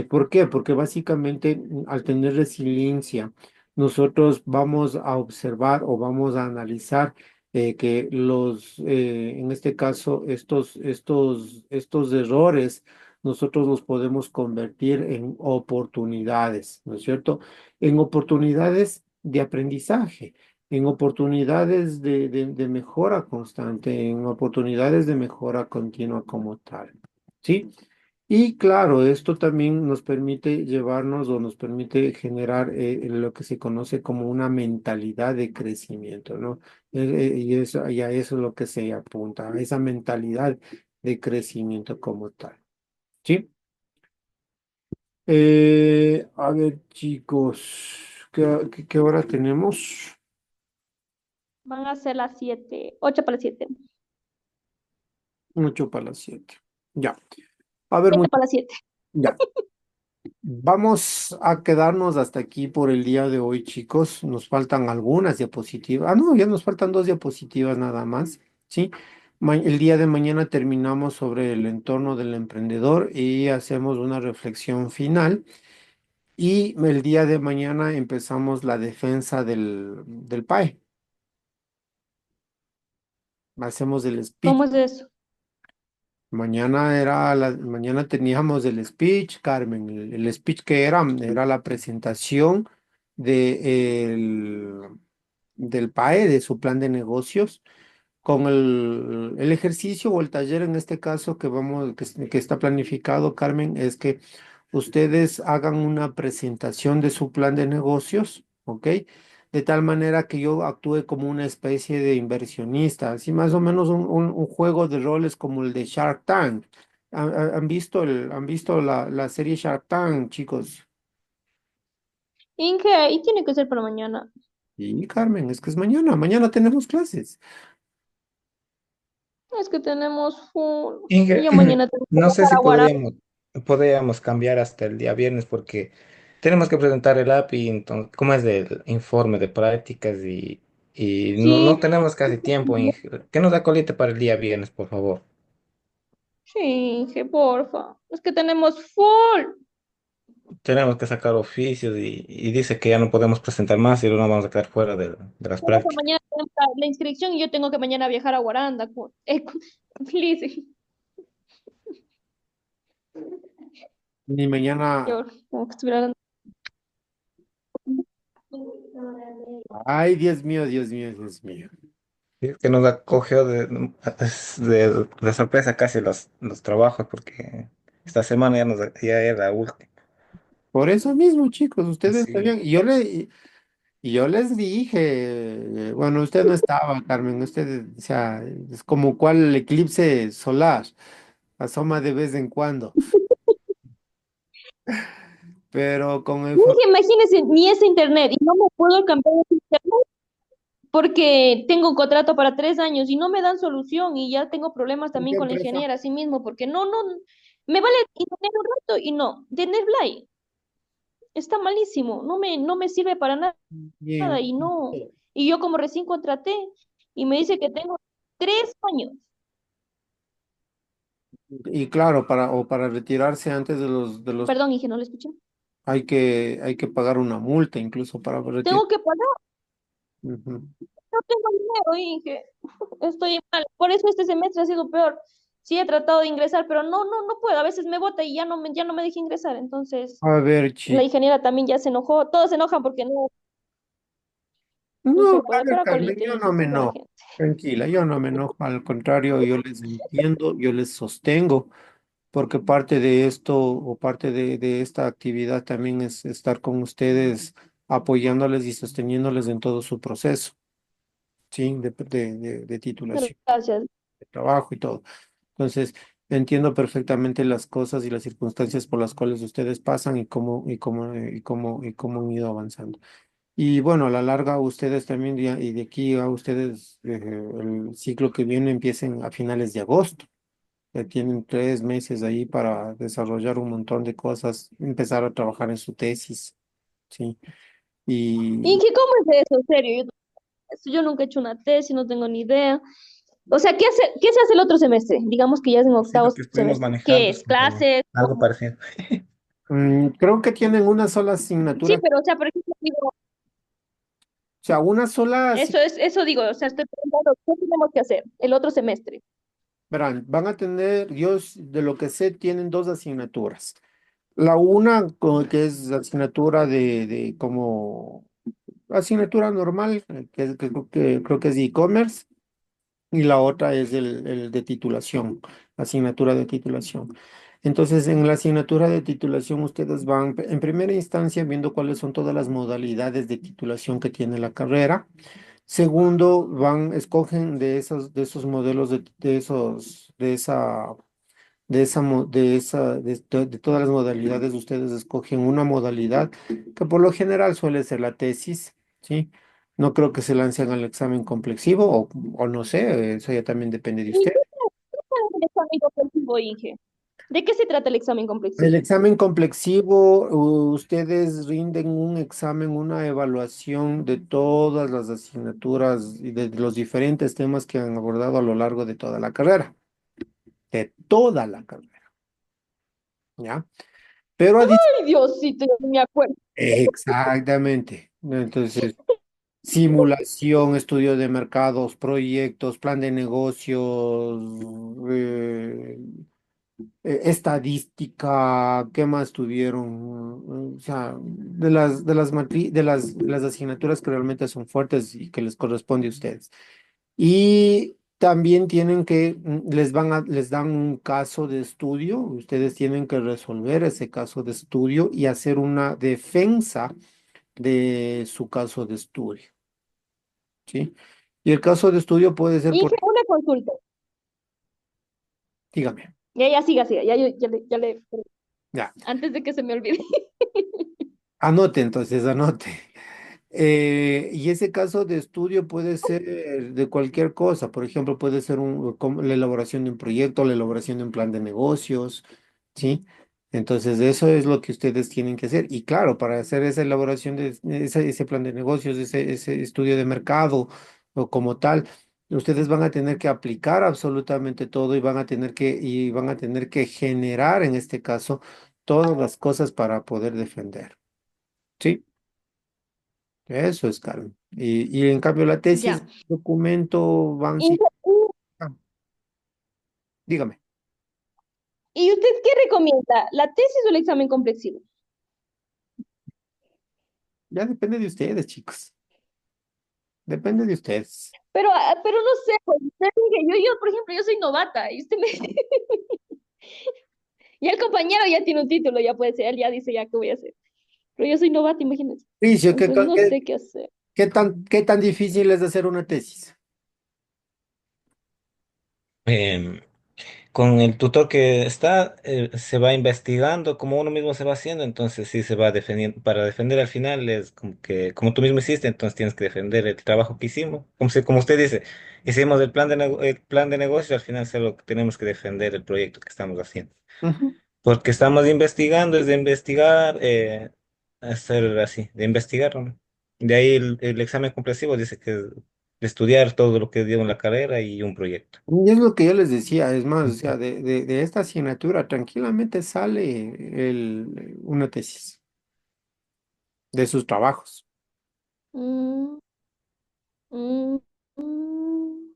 ¿Por qué? Porque básicamente al tener resiliencia, nosotros vamos a observar o vamos a analizar que en este caso, estos errores, nosotros los podemos convertir en oportunidades, ¿no es cierto? En oportunidades de aprendizaje, en oportunidades de mejora constante, en oportunidades de mejora continua como tal, ¿sí? Y claro, esto también nos permite llevarnos o nos permite generar lo que se conoce como una mentalidad de crecimiento, ¿no? Y a eso es lo que se apunta, a esa mentalidad de crecimiento como tal. ¿Sí? A ver, chicos, ¿qué hora tenemos? van a ser las 7, 8 para las 7, 8 para las 7. Ya. A ver, 7 para las 7. ya. Vamos a quedarnos hasta aquí por el día de hoy, chicos. Nos faltan algunas diapositivas. Ah, no, ya nos faltan dos diapositivas nada más, ¿sí? El día de mañana terminamos sobre el entorno del emprendedor y hacemos una reflexión final. Y el día de mañana empezamos la defensa del PAE. Hacemos el speech. ¿Cómo es eso? Mañana teníamos el speech, Carmen. El speech que era la presentación de del PAE, de su plan de negocios, con el ejercicio o el taller en este caso que está planificado, Carmen, es que ustedes hagan una presentación de su plan de negocios, ¿ok? De tal manera que yo actúe como una especie de inversionista, así más o menos un juego de roles como el de Shark Tank. ¿Han visto la serie Shark Tank, chicos? Inge, y tiene que ser para mañana. Y Carmen, es que es mañana tenemos clases. Es que tenemos full. Y Inge, yo mañana tengo que no sé viajar si a Guará. podríamos cambiar hasta el día viernes porque tenemos que presentar el API, entonces, ¿cómo es del informe de prácticas? Y no Sí, tenemos casi tiempo, Inge. ¿Qué nos da colite para el día viernes, por favor? sí, Inge, porfa. Es que tenemos full. Tenemos que sacar oficios y dice que ya no podemos presentar más y luego nos vamos a quedar fuera de las Tengo que prácticas. mañana tenemos la inscripción y yo tengo que mañana viajar a Guaranda. Please. Ni mañana. Yo, como que estuviera. Ay, Dios mío, Dios mío, Dios mío. Sí, es que nos acogió de sorpresa casi los trabajos porque esta semana ya era la última. Por eso mismo, chicos, ustedes Sí, sabían. Y yo les dije, bueno, usted no estaba, Carmen, usted, o sea, es como cual eclipse solar, asoma de vez en cuando, pero con el... Dije, imagínese, ni ese internet, y no me puedo cambiar ese internet porque tengo un contrato para 3 años y no me dan solución y ya tengo problemas ¿Con qué también con la empresa? ingeniera así mismo, porque no, me vale internet un rato y no, de NetBlay, está malísimo, no me sirve para nada Bien. y no, y yo como recién contraté y me dice que tengo 3 años. Y claro, para retirarse antes de los, Perdón, dije, no le escuché. hay que pagar una multa incluso para retirar. Tengo que pagar, no tengo dinero, dije. Estoy mal. Por eso este semestre ha sido peor. Sí he tratado de ingresar, pero no puedo. A veces me bota y ya no me deja ingresar. Entonces, A ver, la chico. ingeniera también ya se enojó. Todos se enojan porque no No, se a puede. ver, Pero Carmen, acolite, yo dije, no me qué buena enojo. gente. Tranquila, yo no me enojo. Al contrario, yo les entiendo, yo les sostengo, porque parte de esto o parte de esta actividad también es estar con ustedes, apoyándoles y sosteniéndoles en todo su proceso, ¿sí? De titulación, Gracias. de trabajo y todo. Entonces, entiendo perfectamente las cosas y las circunstancias por las cuales ustedes pasan y cómo han ido avanzando. Y bueno, a la larga ustedes también, y de aquí a ustedes, el ciclo que viene empiecen a finales de agosto. Ya tienen 3 meses ahí para desarrollar un montón de cosas, empezar a trabajar en su tesis, ¿sí? ¿Y Y qué cómo es eso? En serio, yo nunca he hecho una tesis, no tengo ni idea. O sea, ¿qué se hace el otro semestre? Digamos que ya es en sí, octavo lo que estuvimos semestre. ¿Qué manejando es? es como ¿Clases? algo parecido. creo que tienen una sola Sí, asignatura, o pero o sea, por ejemplo, digo, sea, una sola, eso digo, o sea, estoy preguntando, ¿qué tenemos que hacer el otro semestre? verán, van a tener, de lo que sé, tienen dos asignaturas. La una, que es asignatura de como asignatura normal, que creo que es de e-commerce, y la otra es el de titulación, asignatura de titulación. Entonces, en la asignatura de titulación, ustedes van, en primera instancia, viendo cuáles son todas las modalidades de titulación que tiene la carrera. Segundo, escogen de esos modelos, de todas las modalidades, ustedes escogen una modalidad que por lo general suele ser la tesis, ¿sí? No creo que se lancen al examen complexivo o no sé, eso ya también depende de ¿Y usted. qué trata el examen complexivo, Inge? ¿De qué se trata el examen El complexivo? examen complexivo, ustedes rinden un examen, una evaluación de todas las asignaturas y de los diferentes temas que han abordado a lo largo de toda la carrera, de toda la carrera, ¿ya? Pero Ay, Diosito, yo no me acuerdo. exactamente. Entonces, simulación, estudio de mercados, proyectos, plan de negocios, estadística, ¿qué más tuvieron? O sea, de las asignaturas que realmente son fuertes y que les corresponde a ustedes. Y también tienen que, les dan un caso de estudio, ustedes tienen que resolver ese caso de estudio y hacer una defensa de su caso de estudio, ¿sí? Y el caso de estudio puede ser por, Inge, una consulta. dígame, Ya, siga, siga. Ya le, ya, antes de que se me olvide. anote entonces, anote. Y ese caso de estudio puede ser de cualquier cosa, por ejemplo, puede ser como la elaboración de un proyecto, la elaboración de un plan de negocios, ¿sí? Entonces, eso es lo que ustedes tienen que hacer. Y claro, para hacer esa elaboración de ese plan de negocios, ese estudio de mercado o como tal, ustedes van a tener que aplicar absolutamente todo y van a tener que generar, en este caso, todas las cosas para poder defender. ¿Sí? Eso es, Carmen. Y en cambio la tesis, Ya. documento, van, sí. Inge, Ah, dígame, ¿y usted qué recomienda? ¿La tesis o el examen complexivo? ya depende de ustedes, chicos. Depende de ustedes. Pero no sé, pues, usted, Inge, por ejemplo, yo soy novata y usted me... Y el compañero ya tiene un título, ya puede ser, él ya dice ya qué voy a hacer. Pero yo soy novata, imagínense. Licio, Entonces no sé qué hacer. qué tan difícil es hacer una tesis? Em, con el tutor que está, se va investigando como uno mismo se va haciendo, entonces sí se va defendiendo. Para defender al final es como que, como tú mismo hiciste, entonces tienes que defender el trabajo que hicimos. Como usted dice, hicimos el plan de negocio, al final solo tenemos que defender el proyecto que estamos haciendo. Ujú. Porque estamos investigando, es de investigar, hacer así, de investigar, ¿no? De ahí el examen comprensivo dice que es de estudiar todo lo que dio en la carrera y un proyecto. Y es lo que yo les decía, es más, o sea, de esta asignatura tranquilamente sale una tesis de sus trabajos. Mm, mm, mm,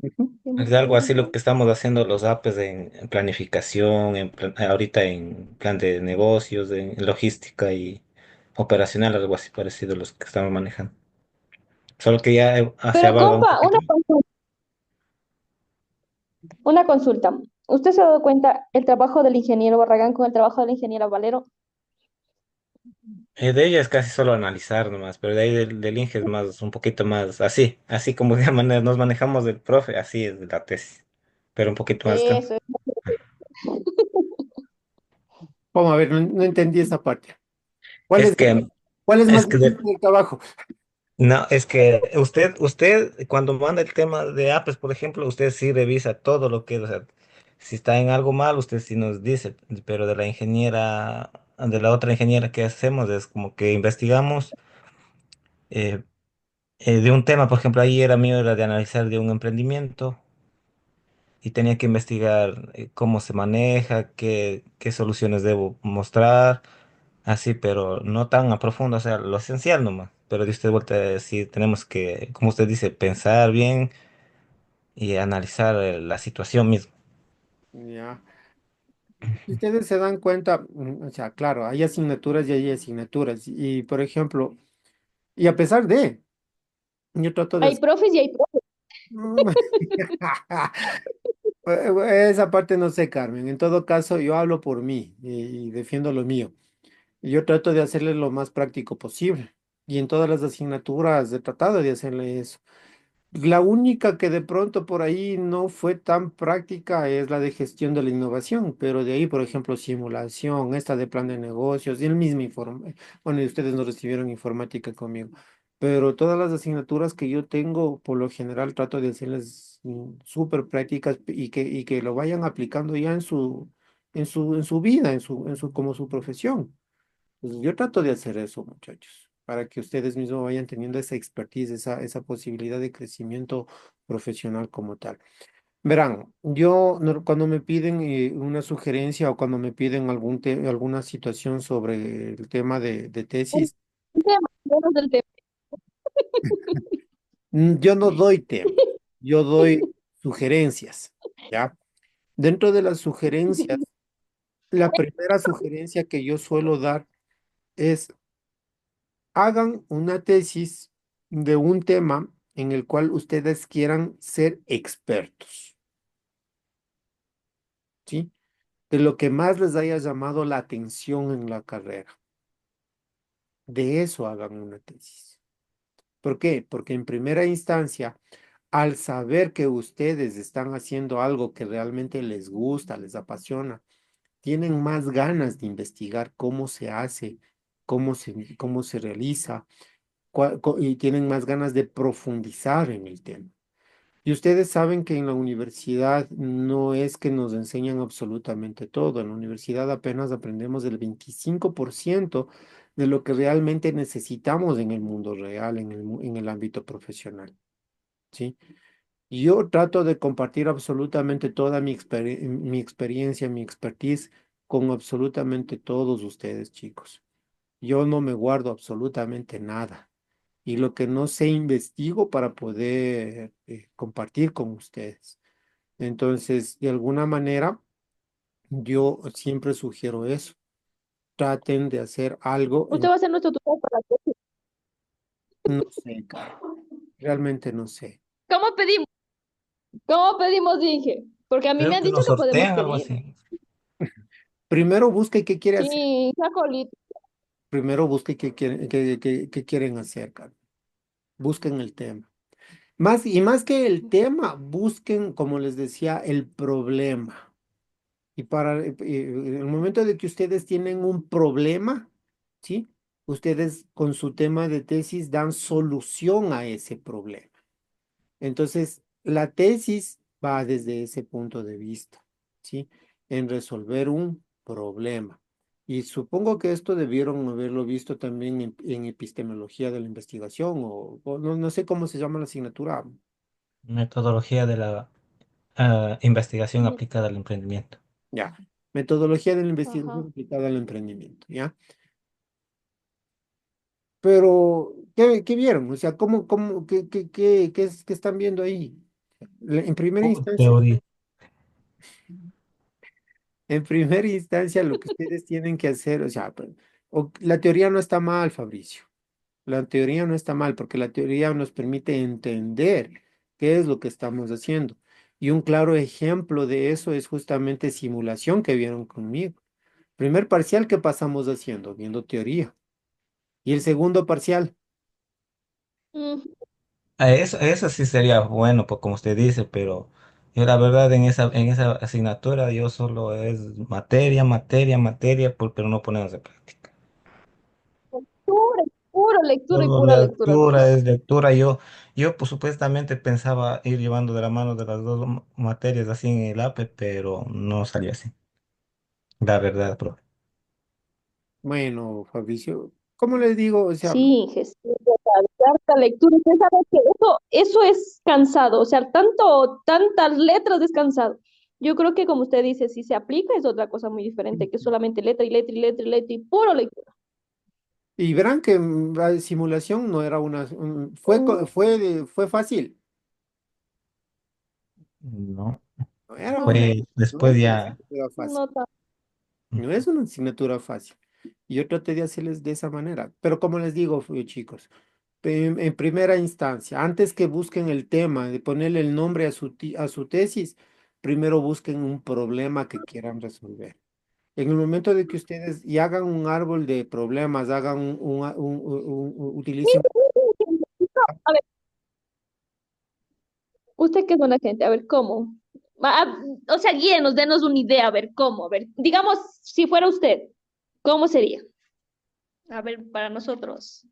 Ujú. Es algo así lo entiendo. que estamos haciendo los APES en planificación, ahorita en plan de negocios, en logística y operacional, algo así parecido a los que estamos manejando. Solo que ya se Pero abarca un compa, poquito. una consulta. ¿Usted se ha dado cuenta el trabajo del ingeniero Barragán con el trabajo del ingeniero Valero? De ella es casi solo analizar nomás, pero de ahí del Inge es más, un poquito más así, así como de manera nos manejamos del profe, así es la tesis, pero un poquito más. Eso es. Vamos a ver, no entendí esa parte. ¿Cuál Es es, que, cuál es es más que difícil el trabajo? no, es que usted cuando manda el tema de APES, por ejemplo, usted sí revisa todo lo que, o sea, si está en algo mal, usted sí nos dice, pero de la ingeniera, de la otra ingeniera que hacemos es como que investigamos eh, de un tema, por ejemplo, ahí era mío, era de analizar de un emprendimiento y tenía que investigar cómo se maneja, qué soluciones debo mostrar, así, pero no tan a profundo, o sea, lo esencial nomás. Pero de usted vuelta a decir, tenemos que, como usted dice, pensar bien y analizar la situación misma. Ya. Si ustedes se dan cuenta, o sea, claro, hay asignaturas y hay asignaturas. Y, por ejemplo, y a pesar de, yo trato de Hay profes y hay profes. Mm, esa parte no sé, Carmen. En todo caso, yo hablo por mí y defiendo lo mío. Y yo trato de hacerle lo más práctico posible. Y en todas las asignaturas he tratado de hacerle eso. La única que de pronto por ahí no fue tan práctica es la de gestión de la innovación, pero de ahí, por ejemplo, simulación, esta de plan de negocios, y el mismo informe. Bueno, y ustedes no recibieron informática conmigo, pero todas las asignaturas que yo tengo, por lo general, trato de hacerles súper prácticas y que lo vayan aplicando ya en su vida, como su profesión. Pues yo trato de hacer eso, muchachos, para que ustedes mismos vayan teniendo esa expertise, esa posibilidad de crecimiento profesional como tal. Verán, cuando me piden una sugerencia o cuando me piden alguna situación sobre el tema de Un tesis, tema, menos del tema. Yo no doy tema, yo doy sugerencias, ¿ya? Dentro de las sugerencias, la primera sugerencia que yo suelo dar es hagan una tesis de un tema en el cual ustedes quieran ser expertos, ¿sí? De lo que más les haya llamado la atención en la carrera. De eso hagan una tesis. ¿Por qué? Porque en primera instancia, al saber que ustedes están haciendo algo que realmente les gusta, les apasiona, tienen más ganas de investigar cómo se hace, cómo se realiza, y tienen más ganas de profundizar en el tema. Y ustedes saben que en la universidad no es que nos enseñan absolutamente todo. En la universidad apenas aprendemos el 25% de lo que realmente necesitamos en el mundo real, en el ámbito profesional, ¿sí? Yo trato de compartir absolutamente toda mi experiencia, mi expertise con absolutamente todos ustedes, chicos. Yo no me guardo absolutamente nada. Y lo que no sé, investigo para poder compartir con ustedes. Entonces, de alguna manera, yo siempre sugiero eso. Traten de hacer algo Usted va a ser nuestro tutor para la tesis. no sé, Caro, realmente no sé. ¿Cómo pedimos? ¿Cómo pedimos, dije? Porque a mí me Creo han que dicho nos que podemos sortean algo pedir. así. Primero busque qué quiere hacer. Sí, Jacolito. Primero busque qué quieren hacer, Caro. Busquen el tema. Más que el tema, busquen, como les decía, el problema. Y para el momento de que ustedes tienen un problema, ¿sí? Ustedes con su tema de tesis dan solución a ese problema. Entonces, la tesis va desde ese punto de vista, ¿sí? En resolver un problema. Y supongo que esto debieron haberlo visto también en epistemología de la investigación o no sé cómo se llama la asignatura. Metodología de la investigación aplicada al emprendimiento. Ya, metodología de la investigación Ajá. aplicada al emprendimiento, ¿ya? Pero, ¿qué vieron? O sea, ¿qué están viendo ahí? En primera instancia, Teoría. en primera instancia, lo que ustedes tienen que hacer, o sea, la teoría no está mal, Fabricio. La teoría no está mal, porque la teoría nos permite entender qué es lo que estamos haciendo. Y un claro ejemplo de eso es justamente simulación que vieron conmigo. Primer parcial, ¿qué pasamos haciendo? Viendo teoría. Y el segundo parcial. Mm, Eso sí sería bueno, pues como usted dice, pero yo la verdad en esa asignatura yo solo es materia, materia, materia, pero no ponemos en práctica. pura lectura y Solo pura lectura lectura nomás. es lectura. Yo pues supuestamente pensaba ir llevando de la mano de las dos materias así en el APE, pero no salió así. La verdad, profe. Bueno, Fabricio, ¿cómo les digo? O sea, Sí, gestión de harta lectura. Usted sabe que eso es cansado. O sea, tantas letras es cansado. Yo creo que como usted dice, si se aplica es otra cosa muy diferente que solamente letra y letra y letra y letra y puro lectura. y verán que la simulación no era fue fácil. No, No era una, Ajá. fue no después es una ya. asignatura fácil. No tan. No es una asignatura fácil. Y yo traté de hacerles de esa manera. Pero como les digo, chicos, en primera instancia, antes que busquen el tema de ponerle el nombre a su tesis, primero busquen un problema que quieran resolver. En el momento de que ustedes y hagan un árbol de problemas, hagan utilicen. A ver, usted que es buena gente, a ver cómo. O sea, guíenos, denos una idea, a ver cómo. A ver, digamos, si fuera usted, ¿cómo sería? A ver, para nosotros.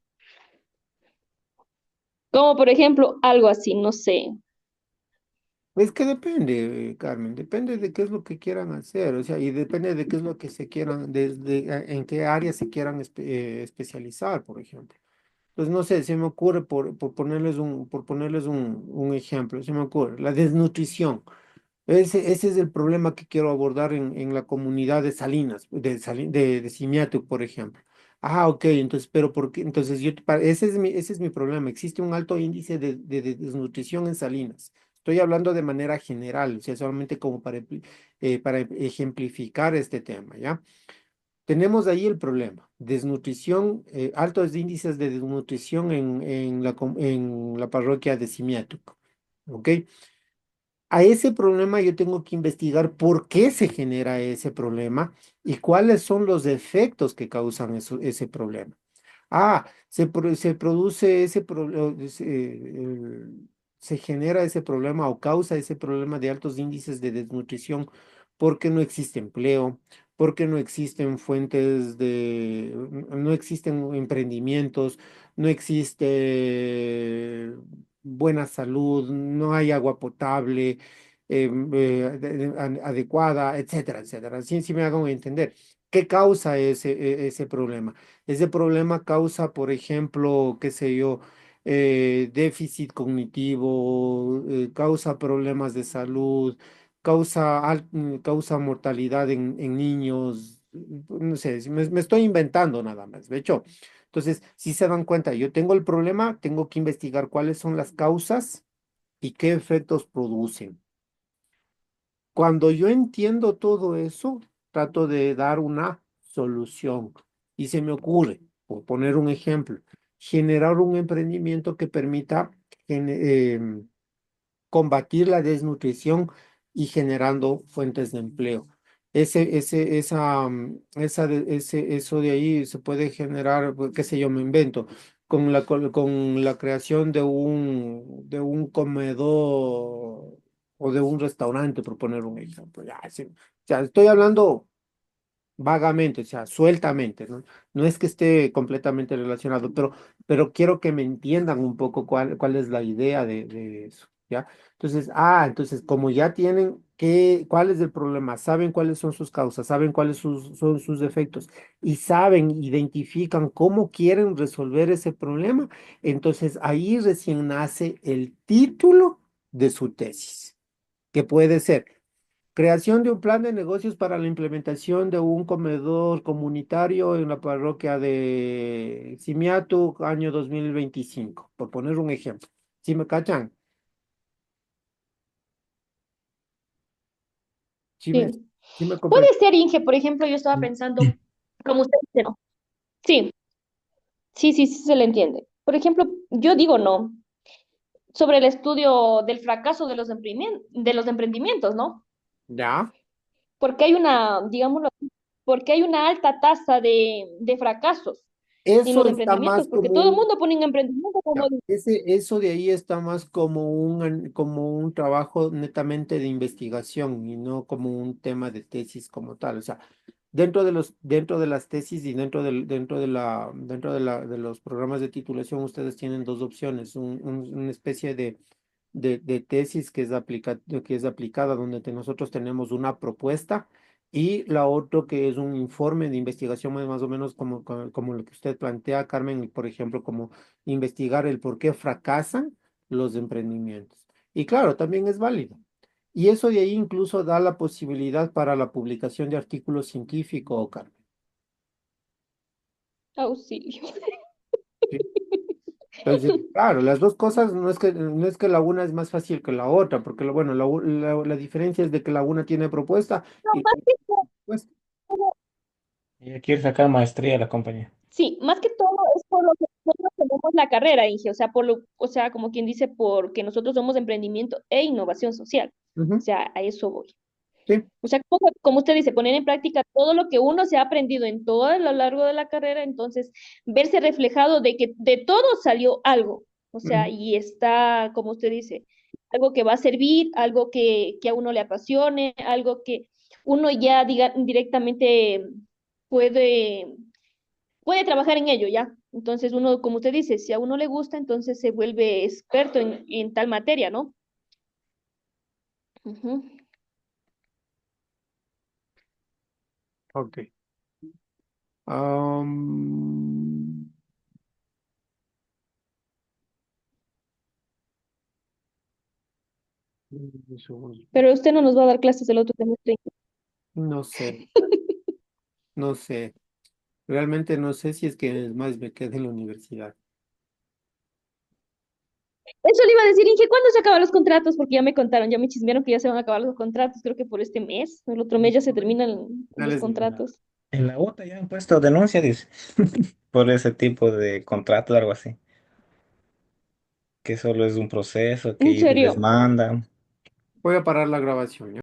Como por ejemplo, algo así, no sé. Es que depende, Carmen, depende de qué es lo que quieran hacer, o sea, y depende de qué es lo que se quieran, en qué área se quieran especializar, por ejemplo. Pues no sé, se me ocurre por ponerles un ejemplo, se me ocurre, la desnutrición. Ese es el problema que quiero abordar en la comunidad de Salinas, de Simiatu, por ejemplo. Ah, ok, entonces, pero ¿por qué? Entonces, ese es mi problema. Existe un alto índice de desnutrición en Salinas. Estoy hablando de manera general, o sea, solamente como para ejemplificar este tema, ¿ya? Tenemos ahí el problema, desnutrición, altos índices de desnutrición en la parroquia de Simiatuc, ¿ok? A ese problema yo tengo que investigar por qué se genera ese problema y cuáles son los efectos que causan ese problema. Se produce se genera ese problema o causa ese problema de altos índices de desnutrición porque no existe empleo, porque no existen no existen emprendimientos, no existe buena salud, no hay agua potable adecuada, etcétera, etcétera. Sí me hago entender. ¿Qué causa ese problema? Ese problema causa, por ejemplo, qué sé yo, déficit cognitivo, causa problemas de salud, causa mortalidad en niños, no sé, si me estoy inventando nada más, de hecho. Entonces, si se dan cuenta, yo tengo el problema, tengo que investigar cuáles son las causas y qué efectos producen. Cuando yo entiendo todo eso, trato de dar una solución. Y se me ocurre, por poner un ejemplo, generar un emprendimiento que permita combatir la desnutrición y generando fuentes de empleo. Eso de ahí se puede generar, pues, qué sé yo, me invento, con la creación de un comedor o de un restaurante, por poner un ejemplo. Ya, sí. O sea, estoy hablando vagamente, o sea, sueltamente, ¿no? No es que esté completamente relacionado, pero quiero que me entiendan un poco cuál es la idea de eso, ¿ya? Entonces, como ya tienen cuál es el problema, saben cuáles son sus causas, saben cuáles son sus defectos y saben, identifican cómo quieren resolver ese problema, entonces ahí recién nace el título de su tesis, que puede ser creación de un plan de negocios para la implementación de un comedor comunitario en la parroquia de Simiatu, año 2025, por poner un ejemplo. ¿Sí me cachan? ¿Sí me, Sí. sí me Puede comprenden? ser, Inge, por ejemplo, yo estaba pensando, como usted dice, ¿no? Sí, sí se le entiende. Por ejemplo, yo digo no, sobre el estudio del fracaso de los emprendimientos, ¿no? Ya. Porque hay una, digámoslo así, porque hay una alta tasa de fracasos en Eso los está más emprendimientos, porque como todo el mundo pone en emprendimiento como... ya, eso de ahí está más como un trabajo netamente de investigación y no como un tema de tesis como tal. O sea, dentro de las tesis y dentro de los programas de titulación, ustedes tienen dos opciones, una especie de tesis que es aplicada, donde nosotros tenemos una propuesta, y la otra que es un informe de investigación más o menos como lo que usted plantea, Carmen, por ejemplo, como investigar el por qué fracasan los emprendimientos. Y claro, también es válido. Y eso de ahí incluso da la posibilidad para la publicación de artículos científicos, Carmen. Auxilio. ¿Sí? Entonces, claro, las dos cosas no es que la una es más fácil que la otra, porque bueno, la diferencia es de que la una tiene propuesta No, y la más otra que no tiene propuesta. todo, Ella quiere sacar maestría de la compañía. sí, más que todo es por lo que nosotros tenemos la carrera, Inge, o sea, o sea, como quien dice, porque nosotros somos emprendimiento e innovación social. O Ujú, sea, a eso voy. sí, O sea, como usted dice, poner en práctica todo lo que uno se ha aprendido en todo a lo largo de la carrera, entonces verse reflejado de que de todo salió algo. O sea, ujú, y está, como usted dice, algo que va a servir, algo que a uno le apasione, algo que uno ya diga directamente puede, puede trabajar en ello, ¿ya? Entonces uno, como usted dice, si a uno le gusta, entonces se vuelve experto en tal materia, ¿no? Ujú. ok. Am, Pero usted no nos va a dar clases el otro semestre. no sé, no sé. Realmente no sé si es que más me quede en la universidad. Eso le iba a decir, Inge, ¿cuándo se acaban los contratos? Porque ya me contaron, ya me chismearon que ya se van a acabar los contratos, creo que por este mes, el otro mes ya se terminan los Finales de mayo. contratos. En la UTA ya han puesto denuncia, dice, por ese tipo de contrato o algo así, que solo es un proceso, que En ir y serio. les mandan. Voy a parar la grabación, ¿ya?